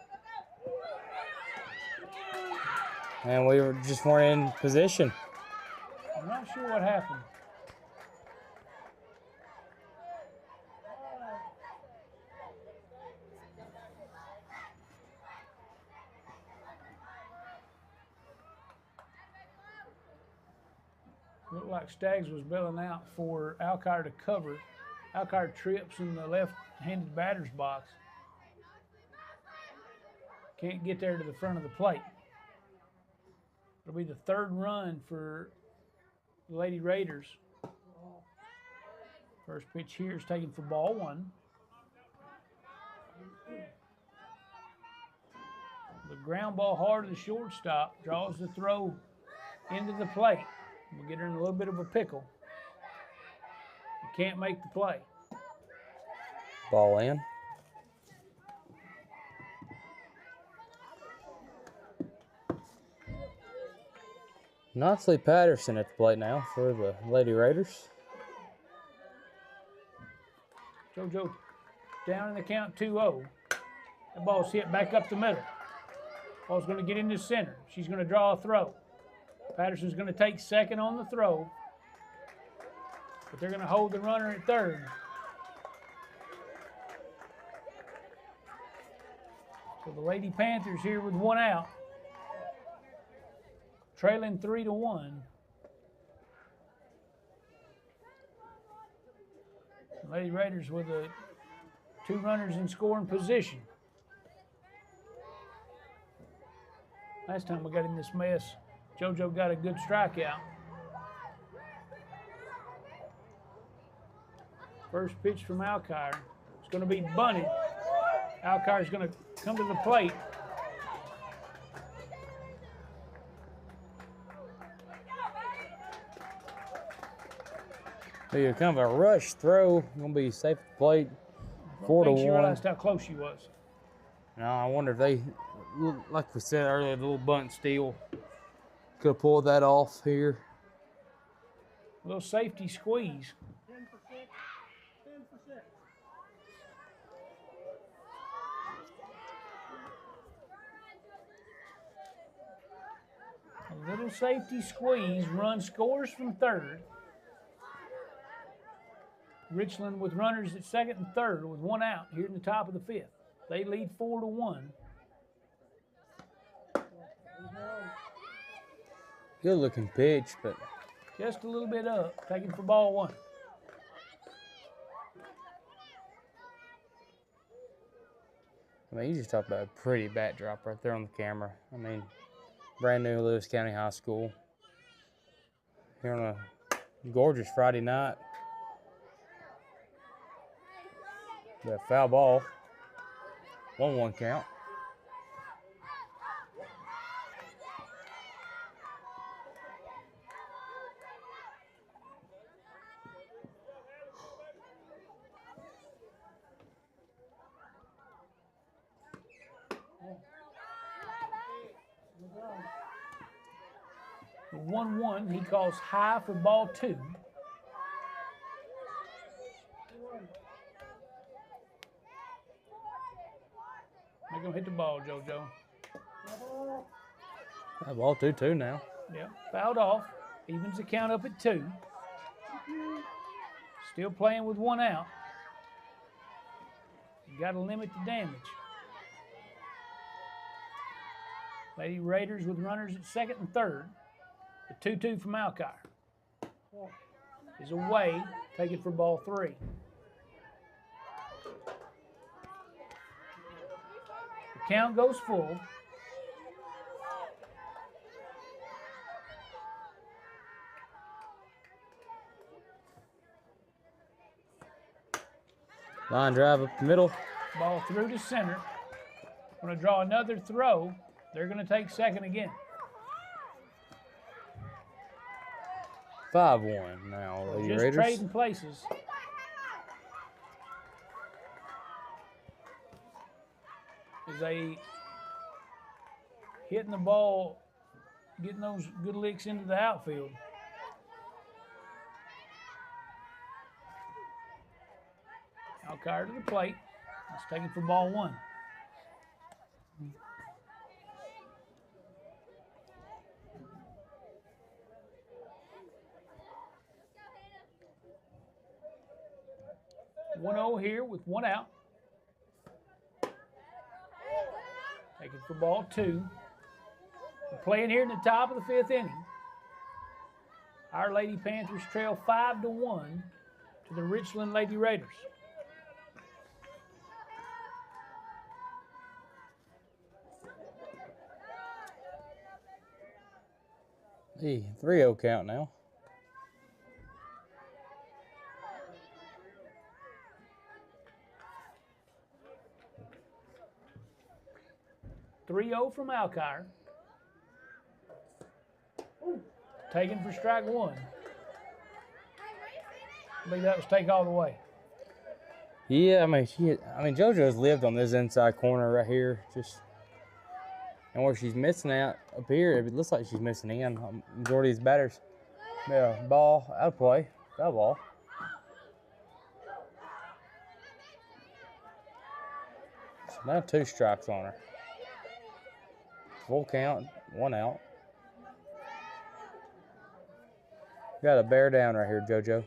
A: And we just weren't in position.
B: I'm not sure what happened. Looked like Staggs was bailing out for Alkire to cover. Alkire trips in the left-handed batter's box. Can't get there to the front of the plate. It'll be the third run for the Lady Raiders. First pitch here is taken for ball one. The ground ball hard to the shortstop draws the throw into the plate. We'll get her in a little bit of a pickle. You can't make the play.
A: Ball in. Knoxley Patterson at the plate now for the Lady Raiders.
B: JoJo down in the count 2-0. The ball's hit back up the middle. Ball's going to get into center. She's going to draw a throw. Patterson's going to take second on the throw, but they're going to hold the runner at third. So the Lady Panthers here with one out, trailing 3-1. Lady Raiders with two runners in scoring position. Last time we got in this mess, JoJo got a good strikeout. First pitch from Alkire. It's going to be bunted. Alkire's going to come to the plate.
A: Be kind of a rush throw. Going to be safe at the plate. 4-1.
B: I think she realized how close she was.
A: Now, I wonder if they, like we said earlier, the little bunt steal, could have pulled that off here.
B: A little safety squeeze. 10%. A little safety squeeze. Run scores from third. Richland with runners at second and third with one out here in the top of the fifth. They lead 4-1.
A: Good looking pitch, but
B: just a little bit up, taking for ball one.
A: I mean, you just talked about a pretty bat drop right there on the camera. I mean, brand new Lewis County High School. Here on a gorgeous Friday night. That foul ball. 1-1 count.
B: The 1-1 he calls high for ball two. Make him hit the ball, JoJo.
A: That ball 2-2 now.
B: Yeah, fouled off. Evens the count up at 2. Still playing with one out. You got to limit the damage. Lady Raiders with runners at second and third. The 2-2 from Alkire is away. Take it for ball 3. The count goes full.
A: Line drive up the middle.
B: Ball through to center. Going to draw another throw. They're going to take second again.
A: 5-1 now, Lady
B: Just
A: Raiders.
B: trading places. As they hitting the ball, getting those good licks into the outfield. Alkire to the plate. Let's take it for ball 1. 1-0 here with 1 out. Taking for ball 2. We're playing here in the top of the 5th inning. Our Lady Panthers trail 5-1 to the Richland Lady Raiders.
A: Hey, 3-0 count now.
B: (3-0) from Alkire. Taken for strike 1. I believe that was take all the way.
A: Yeah, I mean, JoJo's lived on this inside corner right here, and where she's missing out up here, it looks like she's missing in. Majority of these batters, yeah, ball out of play, foul ball. So now 2 strikes on her. Full count, 1 out. Got a bear down right here, JoJo.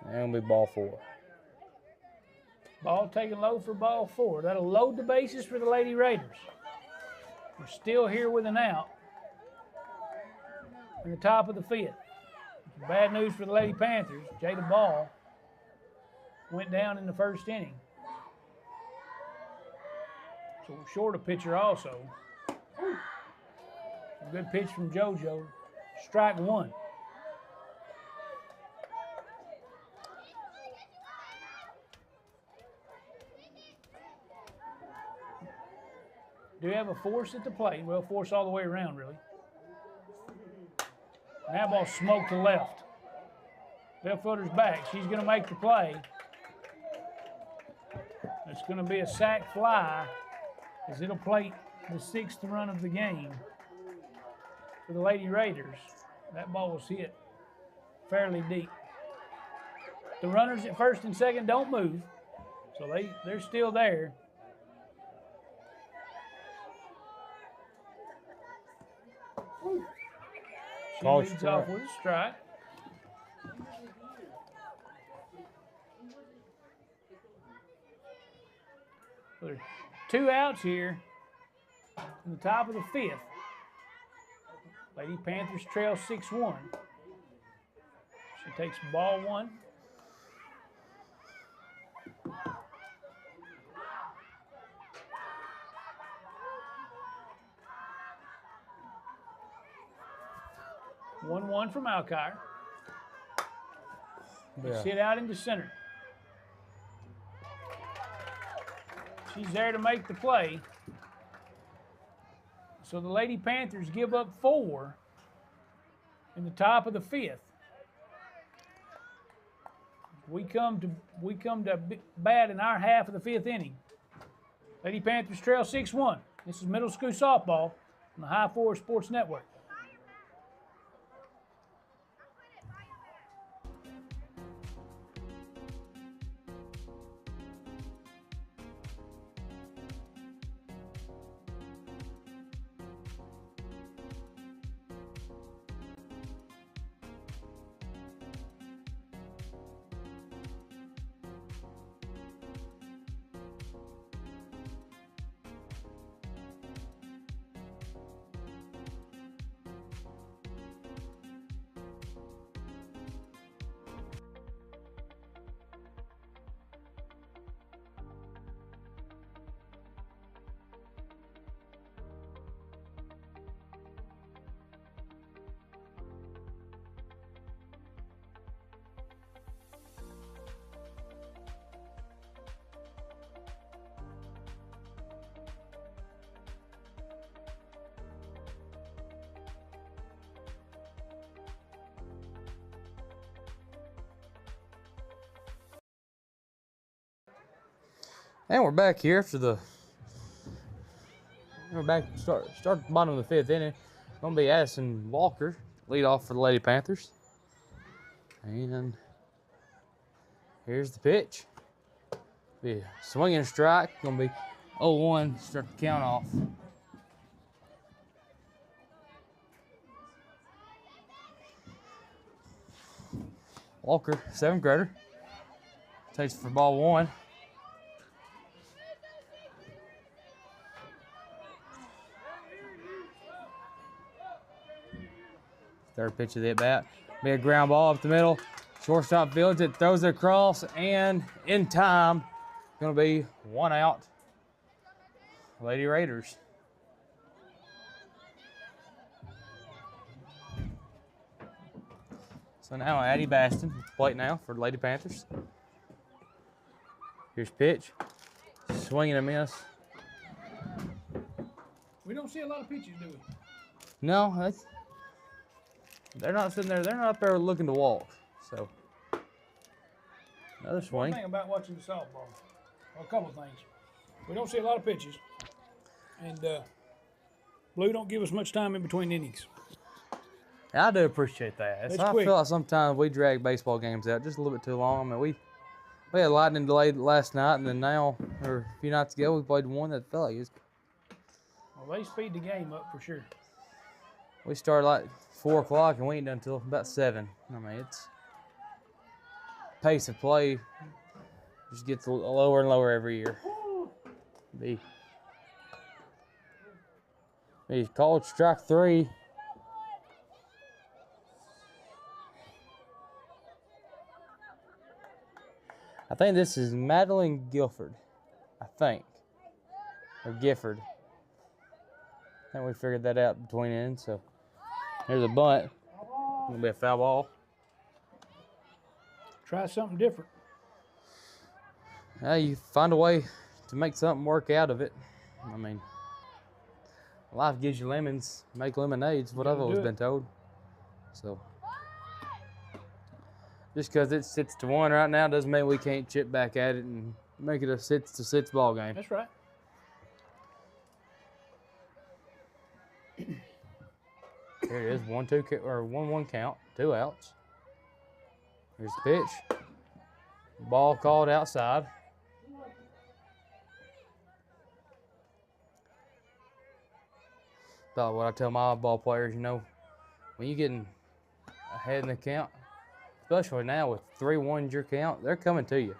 A: And it'll be ball 4.
B: Ball taken low for ball 4. That'll load the bases for the Lady Raiders. We're still here with an out in the top of the 5th. Bad news for the Lady Panthers. Jada Ball went down in the 1st inning. So we're short a pitcher also. A good pitch from JoJo. Strike 1. Do you have a force at the plate? Well, force all the way around, really. And that ball smoked to left. Left fielder's back. She's going to make the play. It's going to be a sac fly as it'll plate the 6th run of the game for the Lady Raiders. That ball was hit fairly deep. The runners at 1st and 2nd don't move, so they're still there. She leads off with a strike. So there's 2 outs here in the top of the 5th. Lady Panthers trail 6-1. She takes ball 1. One from Alkire.
A: Yeah.
B: Hit out into center. She's there to make the play. So the Lady Panthers give up 4 in the top of the 5th. We come to bat in our half of the 5th inning. Lady Panthers trail 6-1. This is middle school softball on the High Forest Sports Network.
A: And we're back here after we're back start at the bottom of the 5th inning. Gonna be Addison Walker lead off for the Lady Panthers. And here's the pitch. Be a swinging strike. Gonna be 0-1. Start the count off. Walker, 7th grader. Takes for ball one. Third pitch of the at-bat. Big ground ball up the middle. Shortstop fields it, throws it across, and in time, going to be one out. Lady Raiders. So now Addie Baston at the plate now for Lady Panthers. Here's pitch. Swing and a miss.
B: We don't see a lot of pitches, do we?
A: No, they're not sitting there. They're not up there looking to walk. So another
B: One
A: swing.
B: thing about watching the softball, well, a couple of things. We don't see a lot of pitches, and Blue don't give us much time in between innings.
A: I do appreciate that.
B: That's
A: I
B: quick.
A: feel like sometimes we drag baseball games out just a little bit too long. I mean, we had lightning delayed last night, and then now, or a few nights ago, we played one that felt like it was,
B: Well, they speed the game up for sure.
A: we started like 4 o'clock and we ain't done until about 7. I mean, it's pace of play just gets lower and lower every year. Be called strike 3. I think this is Madeline Guilford. I think. Or Gifford. I think we figured that out between ends. So there's a bunt. Gonna be a foul ball.
B: Try something different.
A: You find a way to make something work out of it. I mean, life gives you lemons, make lemonades, what I've
B: Gotta
A: always
B: do it.
A: been told. So just because it sits to 1 right now doesn't mean we can't chip back at it and make it a 6-6 ball game.
B: That's right.
A: Here it is, 1-2 or 1-1 count, 2 outs. Here's the pitch. Ball called outside. About what I tell my ball players, you know, when you're getting ahead in the count, especially now with 3-1 your count, they're coming to you.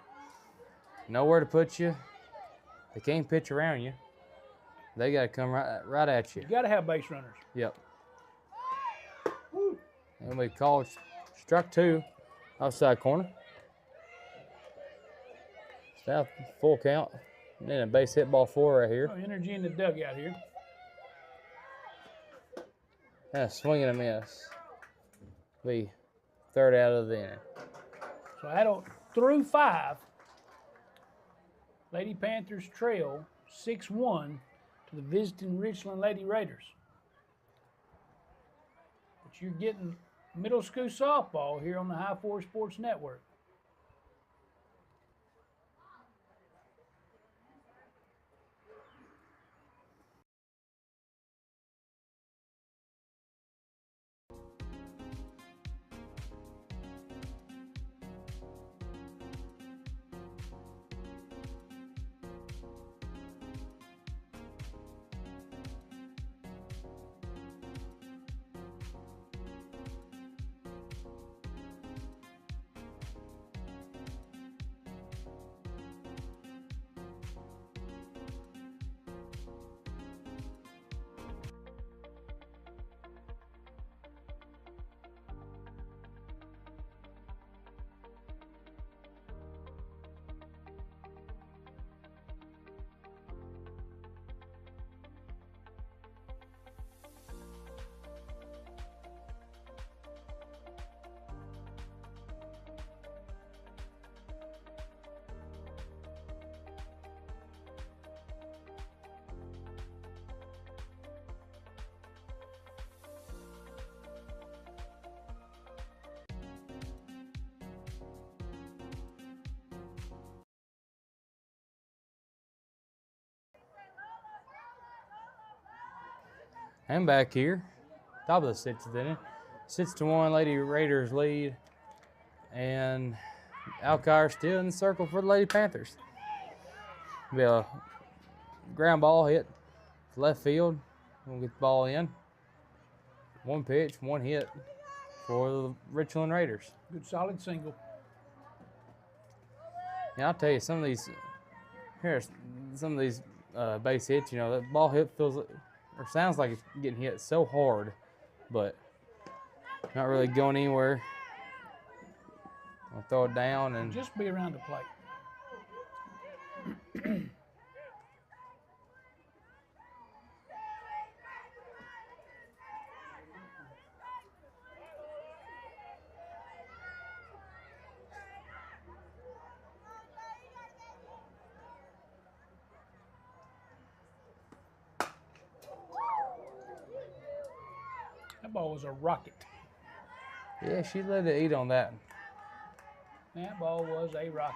A: Nowhere to put you. They can't pitch around you. They got to come right at you.
B: You got to have base runners.
A: Yep. And we called struck 2, outside corner. It's now full count. And then a base hit ball 4 right here.
B: Oh, energy in the dugout here.
A: And a swing and a miss. Be third out of the inning.
B: So adult through 5. Lady Panthers trail 6-1 to the visiting Richland Lady Raiders. But you're getting middle school softball here on the High Four Sports Network.
A: And back here, top of the 6th inning. 6-1, Lady Raiders lead. And Alkire still in the circle for the Lady Panthers. Be a ground ball hit to left field. We'll get the ball in. 1 pitch, 1 hit for the Richland Raiders.
B: Good solid single.
A: Yeah, I'll tell you, some of these base hits, you know, that ball hit feels or sounds like it's getting hit so hard, but not really going anywhere. I'll throw it down and
B: Just be around the plate. That ball was a rocket.
A: yeah, she let it eat on that.
B: That ball was a rocket.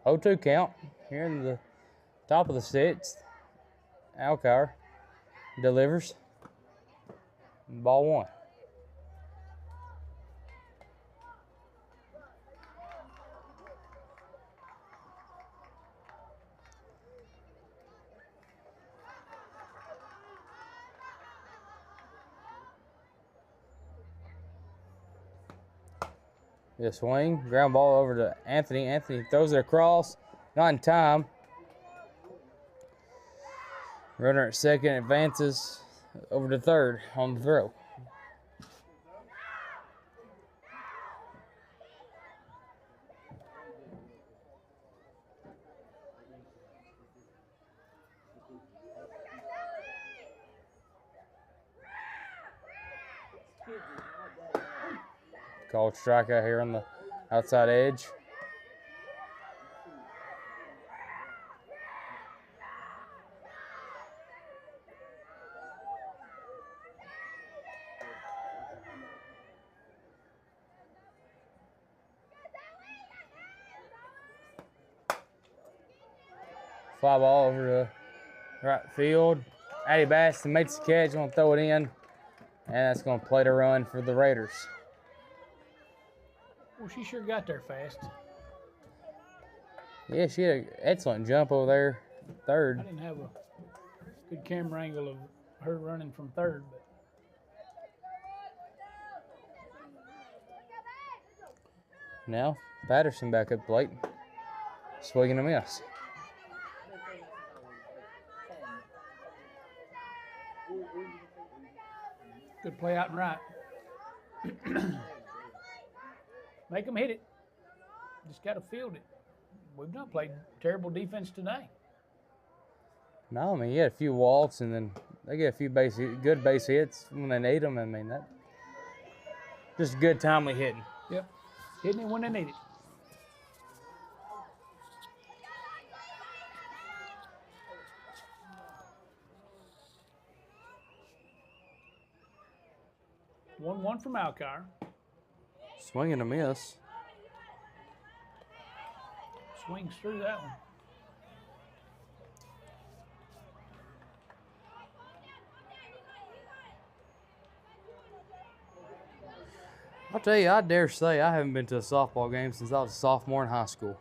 A: Oh, 2 count here in the top of the 6th. Alcar delivers. Ball 1. The swing, ground ball over to Anthony. Anthony throws it across, not in time. Runner at second advances over to third on the throw. Called strikeout here on the outside edge. Fly ball over to right field. Addie Baston makes the catch, gonna throw it in, and that's gonna play the run for the Raiders.
B: Well, she sure got there fast.
A: Yeah, she had an excellent jump over there, third.
B: I didn't have a good camera angle of her running from third, but
A: Now Patterson back at the plate, swinging a miss.
B: good play out and right. Make them hit it. Just got to field it. We've not played terrible defense today.
A: No, I mean, you had a few walks, and then they get a few good base hits when they need them. I mean, that just good timely hitting.
B: Yep. Hitting it when they need it. One from Alcar.
A: Swing and a miss.
B: Swings through that one.
A: I'll tell you, I dare say I haven't been to a softball game since I was a sophomore in high school.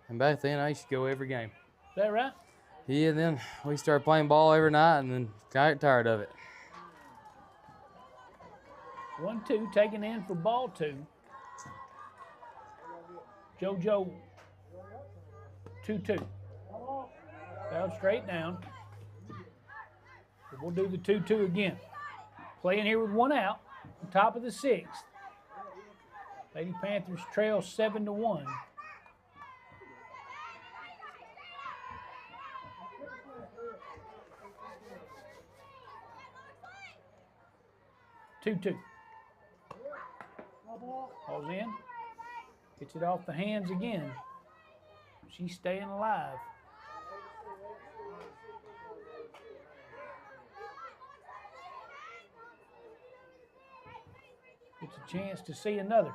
A: And back then, I used to go every game.
B: Is that right?
A: Yeah, then we started playing ball every night and then got tired of it.
B: 1-2 taken in for ball 2. JoJo 2-2. Fouled straight down. We'll do the 2-2 again. Playing here with one out, on top of the 6th. Lady Panthers trail 7-1. Two. Ball's in. Gets it off the hands again. She's staying alive. Gets a chance to see another.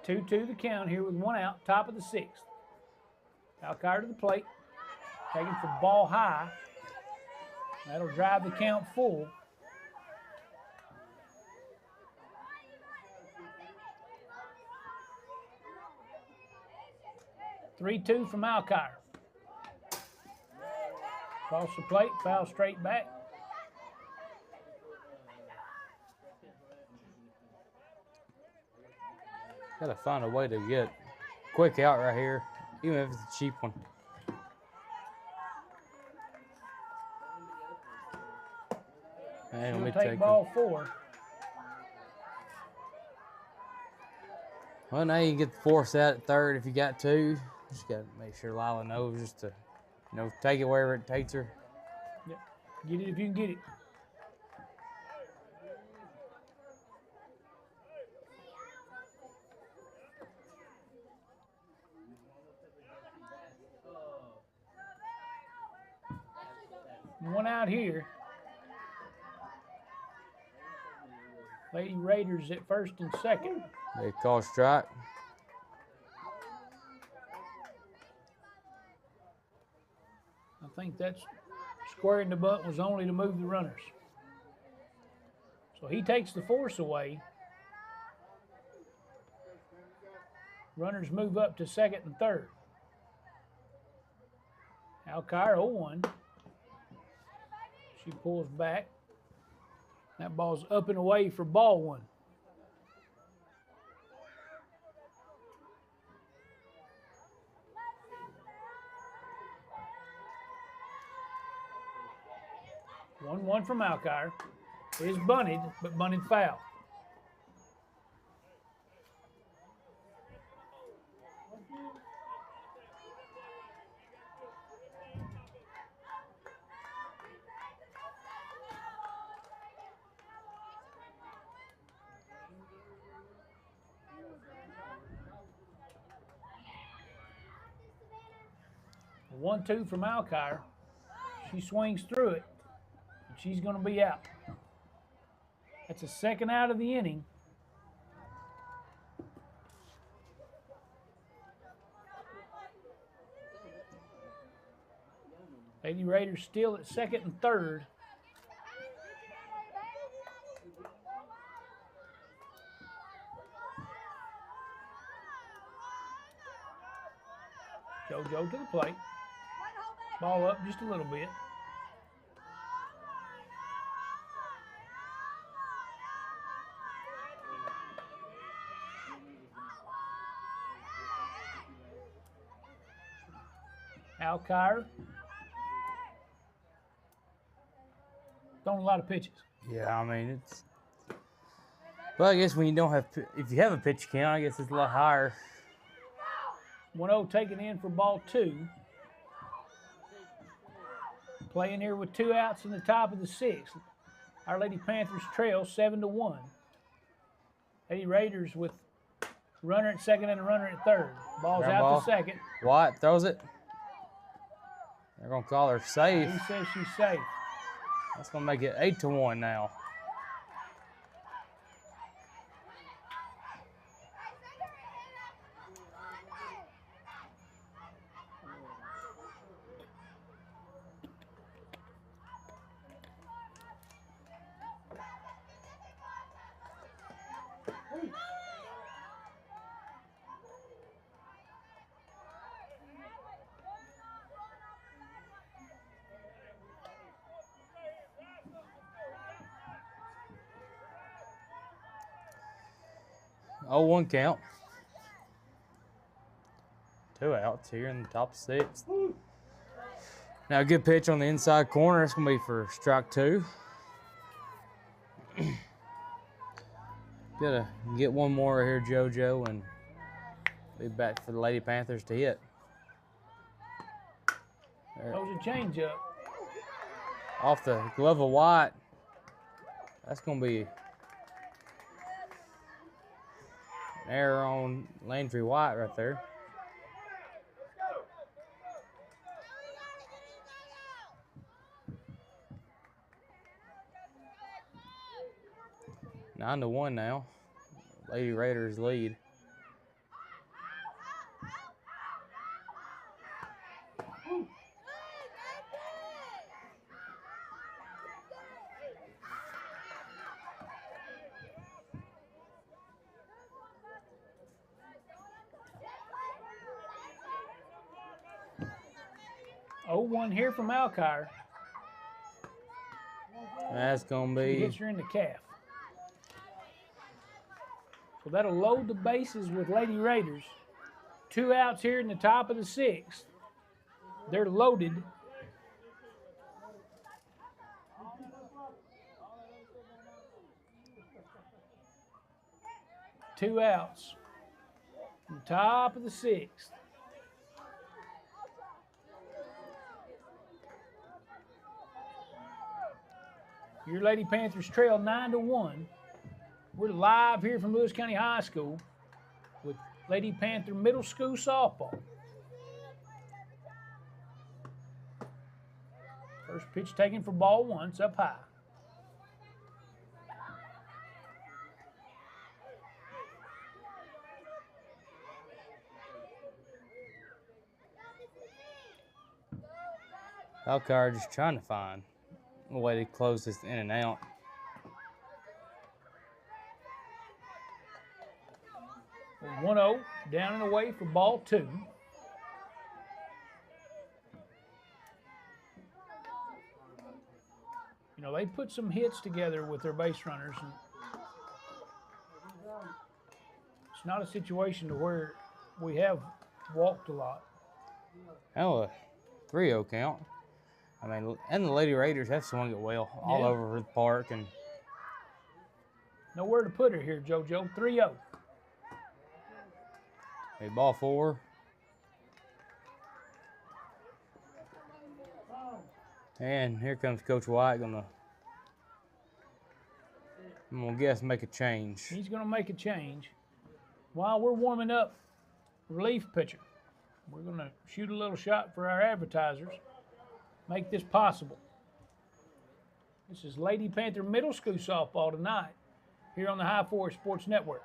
B: Two the count here with one out, top of the 6th. Alcar to the plate. Taking for ball high. That'll drive the count full. 3-2 from Alkire. Cross the plate, foul straight back.
A: Gotta find a way to get quick out right here, even if it's a cheap one. And
B: She'll take ball 4.
A: Well, now you can get the force out at third if you got to. Just gotta make sure Lila knows just to, take it wherever it takes her.
B: Yep. Get it if you can get it. One out here. Lady Raiders at first and second.
A: They call strike.
B: I think that's squaring the bunt was only to move the runners. So he takes the force away. Runners move up to second and third. Alkire 0-1. She pulls back. That ball's up and away for ball 1. One from Alkire. It is bunted, but bunted foul. A 1-2 from Alkire. She swings through it. She's going to be out. That's a second out of the inning. Lady Raiders still at second and third. JoJo to the plate. Ball up just a little bit. Alkire. Throwing a lot of pitches.
A: Yeah, I mean, it's. Well, I guess when you don't have, if you have a pitch count, I guess it's a lot higher.
B: 1-0 taken in for ball 2. Playing here with 2 outs in the top of the 6th. Our Lady Panthers trail 7-1. Lady Raiders with a runner at second and a runner at third. Ball's
A: Ground
B: out
A: ball.
B: to second.
A: White throws it. They're going to call her safe.
B: He says she's safe.
A: That's going to make it 8-1 now. Oh, 1 count. 2 outs here in the top 6th. Now a good pitch on the inside corner. It's going to be for strike 2. Gotta get one more here, JoJo, and be back for the Lady Panthers to hit. There.
B: Throws a changeup.
A: Off the glove of White. That's going to be an error on Landry White right there. Nine to 1 now. Lady Raiders lead.
B: 0-1 here from Alkire.
A: That's going to
B: She
A: be...
B: hits her in the calf. So that'll load the bases with Lady Raiders. 2 outs here in the top of the 6th. They're loaded. Two outs. From the top of the 6th. Your Lady Panthers trail 9-1. We're live here from Lewis County High School with Lady Panther Middle School softball. First pitch taken for ball 1. It's up high.
A: Alkire just trying to find a way to close this in and out.
B: Well, 1-0, down and away for ball 2. You know, they put some hits together with their base runners. And it's not a situation to where we have walked a lot.
A: Oh, a 3-0 count. I mean, and the Lady Raiders have swung it well all
B: Yeah.
A: over the park. And
B: Nowhere to put her here, JoJo. 3-0.
A: a ball 4. And here comes Coach White. I'm gonna guess make a change.
B: He's going to make a change. While we're warming up, relief pitcher. We're going to shoot a little shot for our advertisers. Make this possible. This is Lady Panther Middle School softball tonight here on the High Forest Sports Network.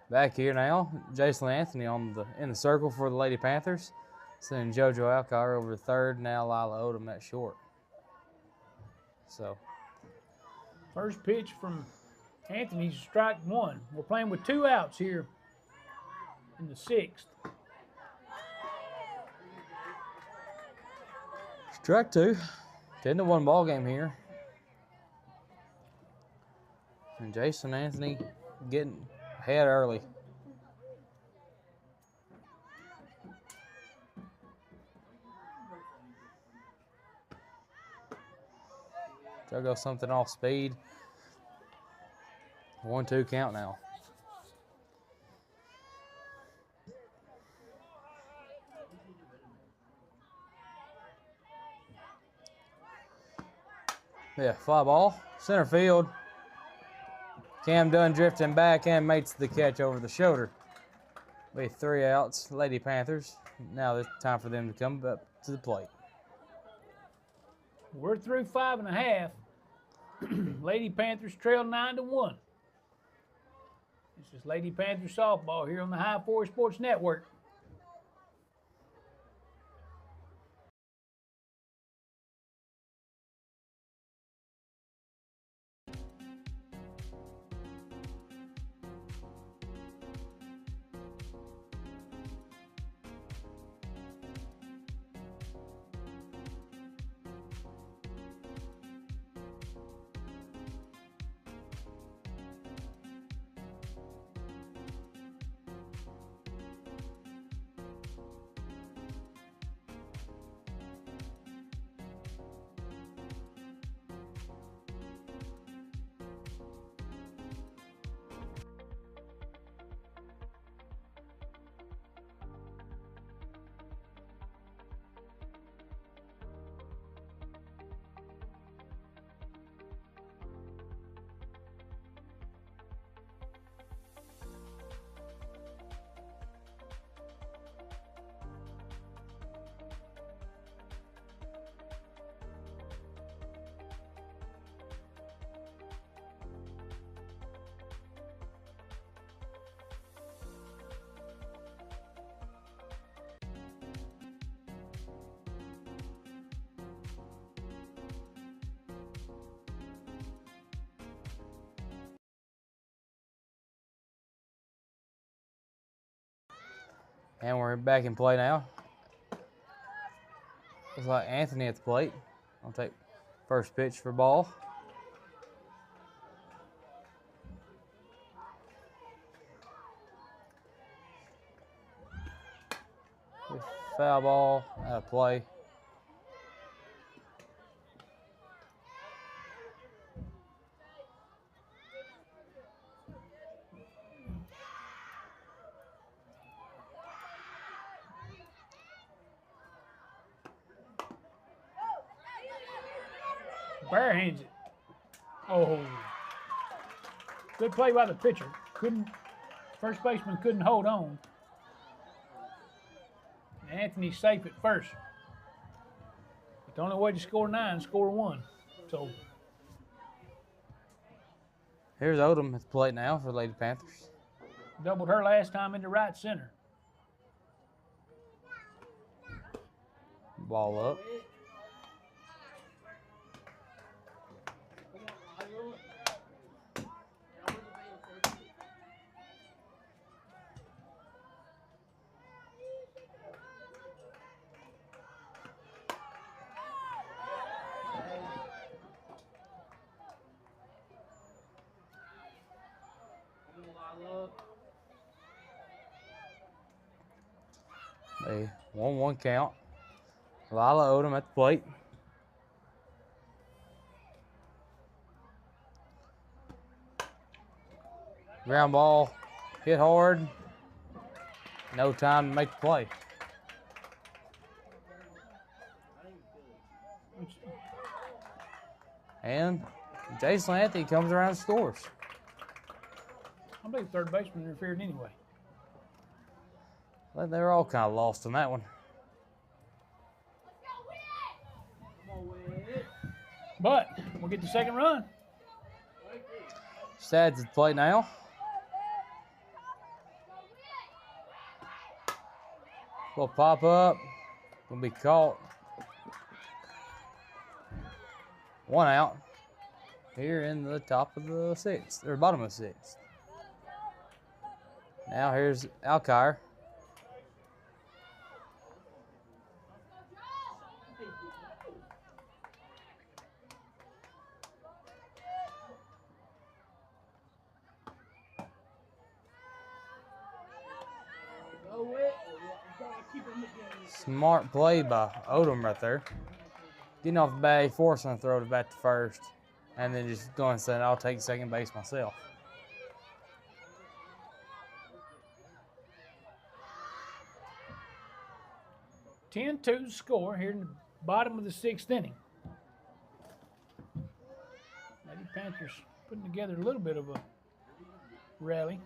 A: Back here now, Jason Anthony in the circle for the Lady Panthers. Sending JoJo Alkire over to third. Now Lila Odom at short. So
B: First pitch from Anthony's strike 1. We're playing with 2 outs here in the 6th.
A: strike 2. 10-1 ball game here. And Jason Anthony getting ahead early. Go something off speed. 1-2 count now. Yeah, fly ball, center field. Cam Dunn drifting back and makes the catch over the shoulder. Be 3 outs, Lady Panthers. Now it's time for them to come up to the plate.
B: We're through 5.5. Lady Panthers trail 9-1. This is Lady Panthers softball here on the High Forest Sports Network.
A: And we're back in play now. Looks like Anthony at the plate. I'll take first pitch for ball. Foul ball, out of play.
B: Bare hands it. Oh. Good play by the pitcher. First baseman couldn't hold on. Anthony's safe at first. But the only way to score 9 is score 1. So
A: Here's Odom at the plate now for the Lady Panthers.
B: doubled her last time into right center.
A: Ball up. A 1-1 count. Lila Odom at the plate. Ground ball, hit hard. No time to make the play. And Jason Anthony comes around and scores.
B: I believe third baseman interfered anyway.
A: Well, they were all kind of lost on that one.
B: But we'll get the second run.
A: Stads at the plate now. Will pop up. Gonna be caught. 1 out. Here in the top of the 6th, or bottom of the 6th. Now here's Alkire. Smart play by Odom right there. Getting off the bat, forcing a throw to bat to first, and then just going and saying, I'll take second base myself.
B: (10-2) score here in the bottom of the 6th inning. Lady Panthers putting together a little bit of a rally.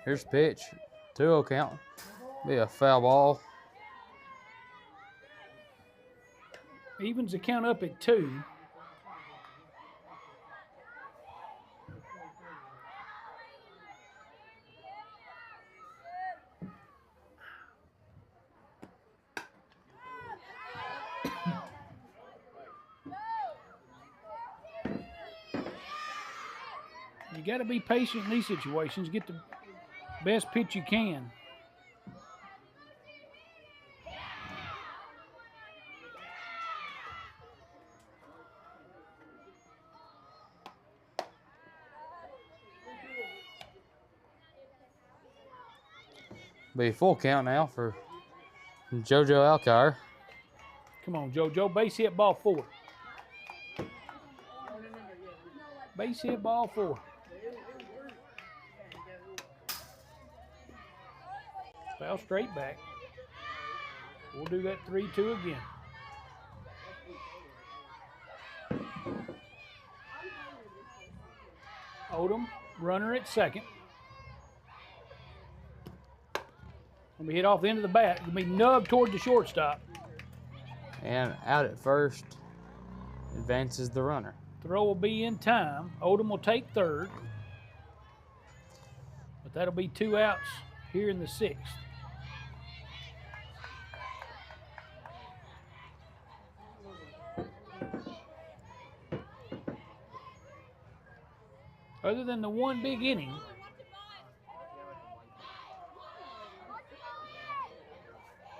A: Here's pitch. 2-0 count. Be a foul ball.
B: Evens the count up at 2. You got to be patient in these situations. Get the best pitch you can.
A: Be a full count now for JoJo Alkire.
B: Come on, JoJo. Base hit, ball 4. Base hit, ball 4. Foul straight back. We'll do that 3-2 again. Odom, runner at second. Gonna be hit off the end of the bat. Gonna be nubbed toward the shortstop.
A: And out at first, advances the runner.
B: Throw will be in time. Odom will take third. But that'll be 2 outs here in the 6th. Other than the one big inning,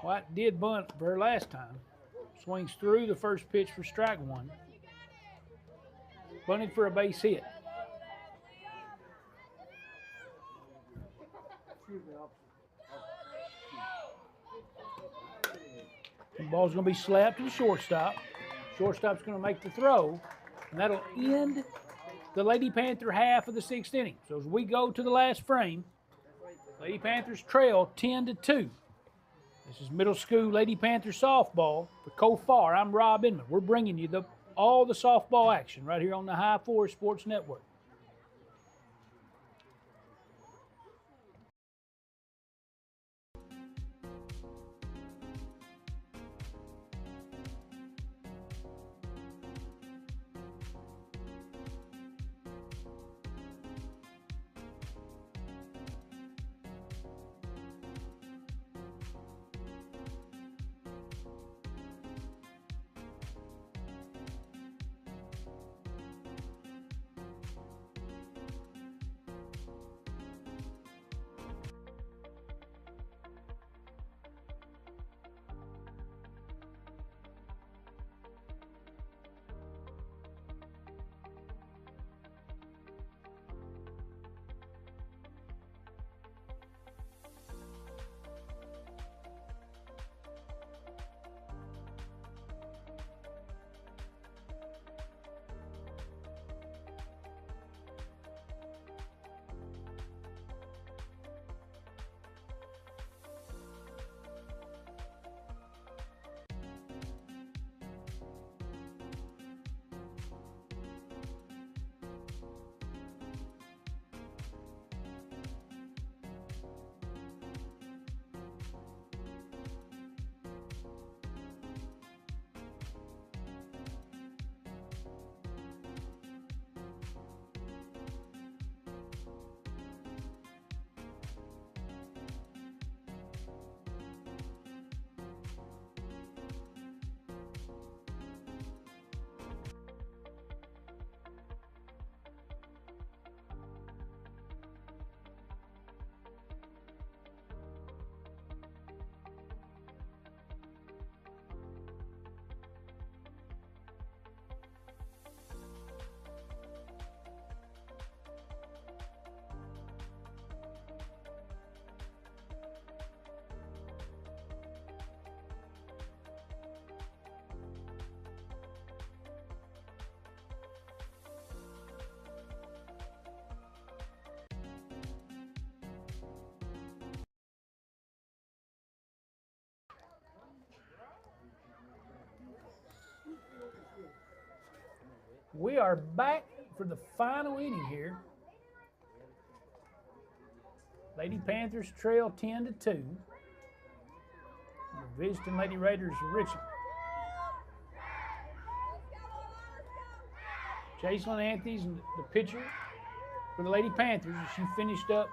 B: White did bunt for her last time. Swings through the first pitch for strike one. Bunted for a base hit. The ball's going to be slapped to the shortstop. Shortstop's going to make the throw, and that'll end the Lady Panther half of the 6th inning. So as we go to the last frame, Lady Panthers trail 10-2. This is middle school Lady Panther softball for Kofar. I'm Rob Inman. We're bringing you all the softball action right here on the High Forest Sports Network. We are back for the final inning here. Lady Panthers trail 10-2. The visiting Lady Raiders of Richmond. Jacelyn Anthony's the pitcher for the Lady Panthers. She finished up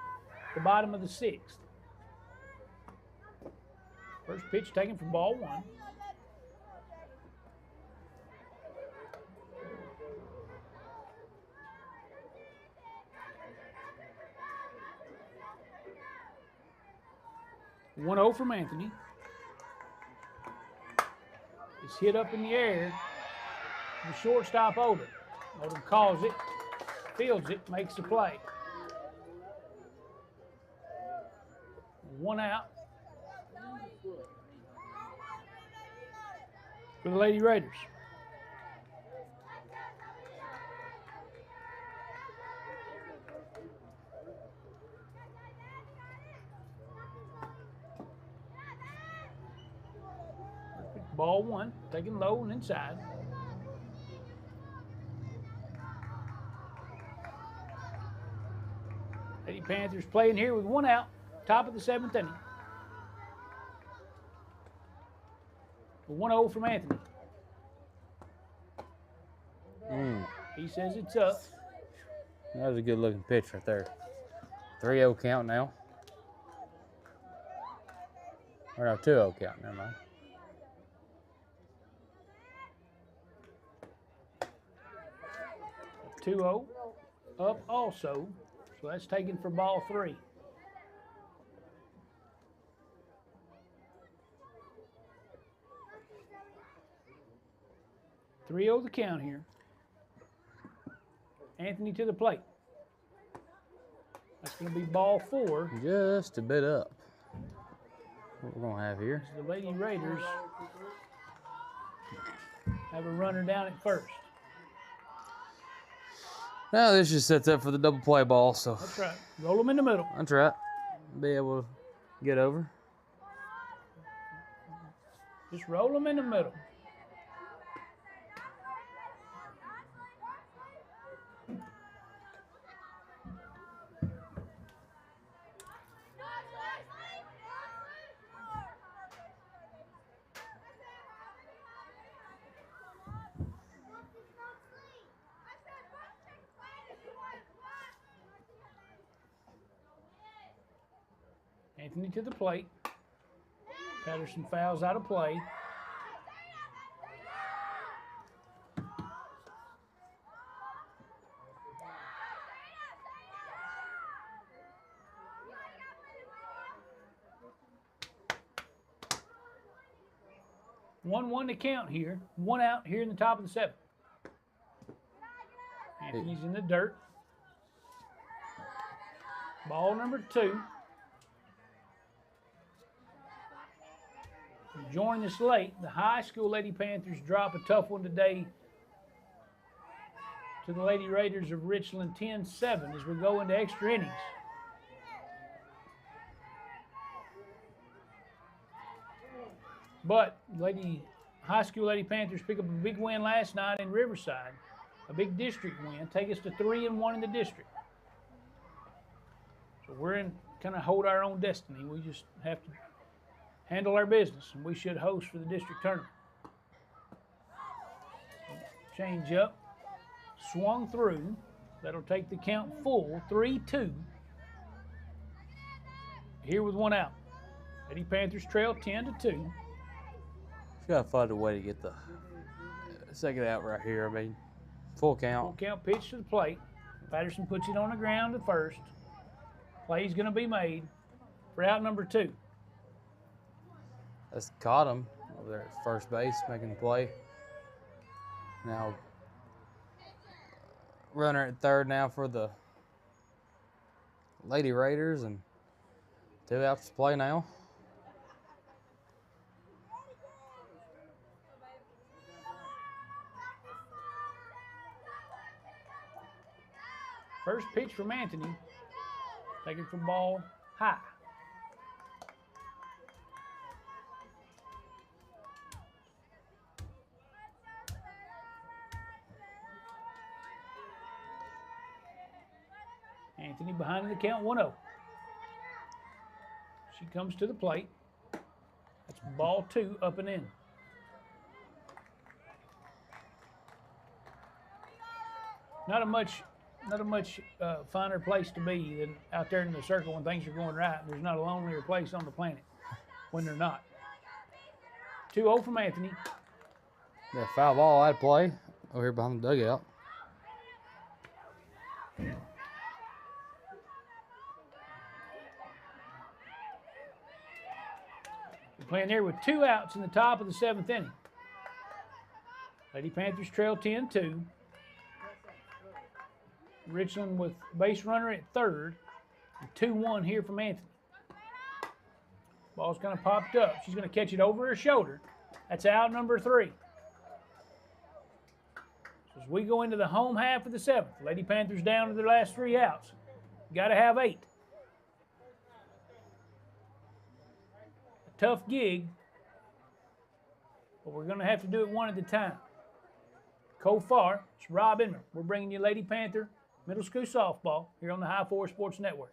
B: the bottom of the 6th. First pitch taken for ball one. One 0 from Anthony. It's hit up in the air. The shortstop Odom. Odom calls it, fields it, makes the play. One out for the Lady Raiders. Ball one, taken low and inside. Lady Panthers playing here with one out, top of the 7th inning. 1-0 from Anthony. He says it's up.
A: That was a good looking pitch right there. 3-0 count now. Or no, 2-0 count, never mind.
B: up also. So that's taken for ball 3. 3-0 the count here. Anthony to the plate. That's going to be ball 4.
A: Just a bit up. What we're gonna have here?
B: The Lady Raiders have a runner down at first.
A: Now this just sets up for the double play ball, so
B: That's right. Roll them in the middle.
A: I'll try. Be able to get over.
B: Just roll them in the middle. Anthony to the plate. Patterson fouls out of play. One to count here. 1 out here in the top of the 7th. Anthony's in the dirt. Ball number 2. Joining us late, the high school Lady Panthers drop a tough one today to the Lady Raiders of Richland 10-7 as we go into extra innings. But high school Lady Panthers pick up a big win last night in Riverside, a big district win, take us to 3-1 in the district. So we're in kind of hold our own destiny. We just have to handle our business, and we should host for the district tournament. Change up, swung through. That'll take the count full, 3-2. Here with 1 out. Lady Panthers trail 10-2.
A: Just gotta find a way to get the second out right here. I mean, full count.
B: Full count pitch to the plate. Patterson puts it on the ground at first. Play's gonna be made for out number 2.
A: That's caught him over there at first base, making the play. Now, runner at third now for the Lady Raiders, and 2 outs to play now.
B: First pitch from Anthony, taken for ball high. Anthony behind the count 1-0. She comes to the plate. That's ball 2 up and in. Not a much finer place to be than out there in the circle when things are going right. There's not a lonelier place on the planet when they're not. 2-0 from Anthony.
A: Yeah, foul ball out of play over here behind the dugout.
B: We're playing here with 2 outs in the top of the 7th inning. Lady Panthers trail 10-2. Richland with base runner at third. 2-1 here from Anthony. Ball's kind of popped up. She's going to catch it over her shoulder. That's out number 3. So as we go into the home half of the 7th, Lady Panthers down to their last 3 outs. Got to have 8. A tough gig, but we're going to have to do it one at a time. Kofar, it's Rob Inman. We're bringing you Lady Panther Middle School Softball here on the High Four Sports Network.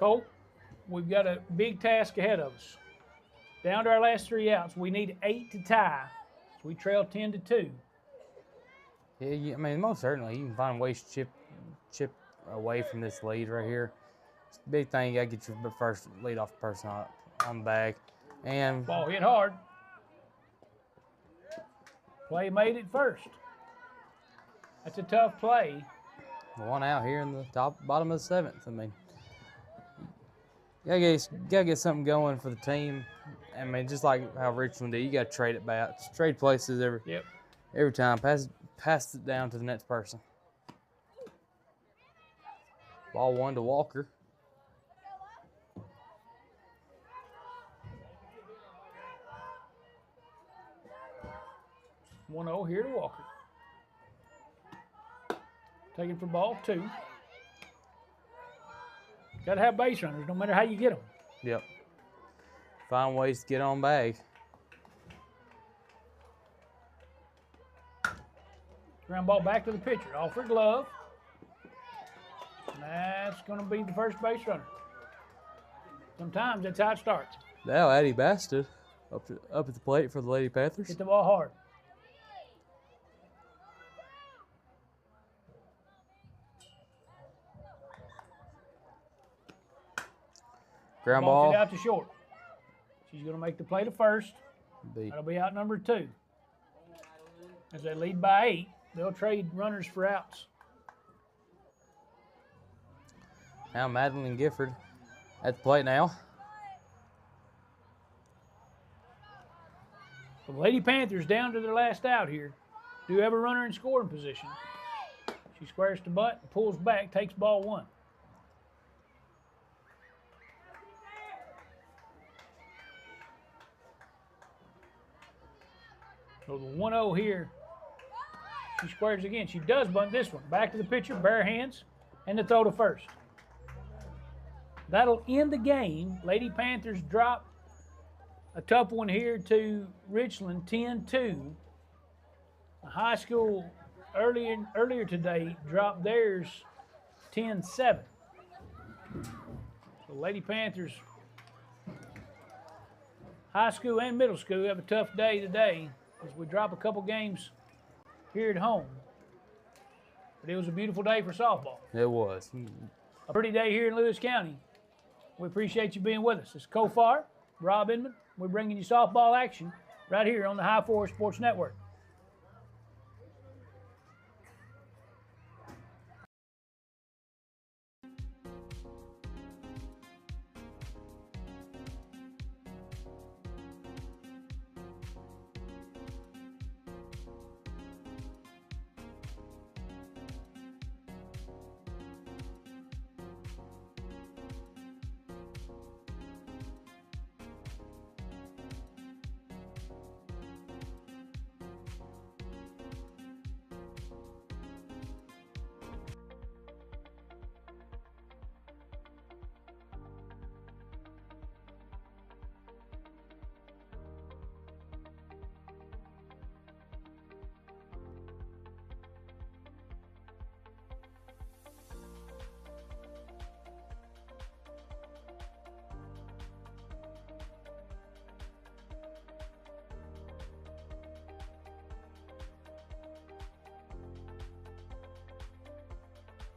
B: Colt, we've got a big task ahead of us. Down to our last 3 outs. We need 8 to tie. So we trail 10-2.
A: Yeah, I mean, most certainly you can find ways to chip away from this lead right here. Big thing, you got to get your first leadoff person on the bag. And
B: Ball hit hard. Play made it first. That's a tough play.
A: 1 out here in the bottom of the 7th. I mean, you gotta get something going for the team. I mean, just like how Richmond did, you got to trade at bats, trade places every time. Pass it down to the next person. Ball 1 to Walker.
B: One 0 here to Walker. Taking for ball 2. Got to have base runners, no matter how you get them.
A: Yep. Find ways to get on bag.
B: Ground ball back to the pitcher. Offer glove. And that's going to be the first base runner. Sometimes that's how it starts.
A: Now Addie Bastard up at the plate for the Lady Panthers.
B: Hit the ball hard.
A: Ground
B: Ball
A: ball.
B: hit out to short. She's going to make the play to first. That'll be out number 2. As they lead by 8, they'll trade runners for outs.
A: Now Madeline Gifford at the plate now.
B: The Lady Panthers down to their last out here. Do have a runner in scoring position. She squares to butt, pulls back, takes ball 1. So the 1-0 here. She squares again. She does bunt this one. Back to the pitcher, bare hands, and the throw to first. That'll end the game. Lady Panthers drop a tough one here to Richland, 10-2. The high school earlier today dropped theirs 10-7. So Lady Panthers, high school and middle school, have a tough day today as we drop a couple games here at home. But it was a beautiful day for softball.
A: It was.
B: A pretty day here in Lewis County. We appreciate you being with us. It's Kofar, Rob Inman. We're bringing you softball action right here on the High Forest Sports Network.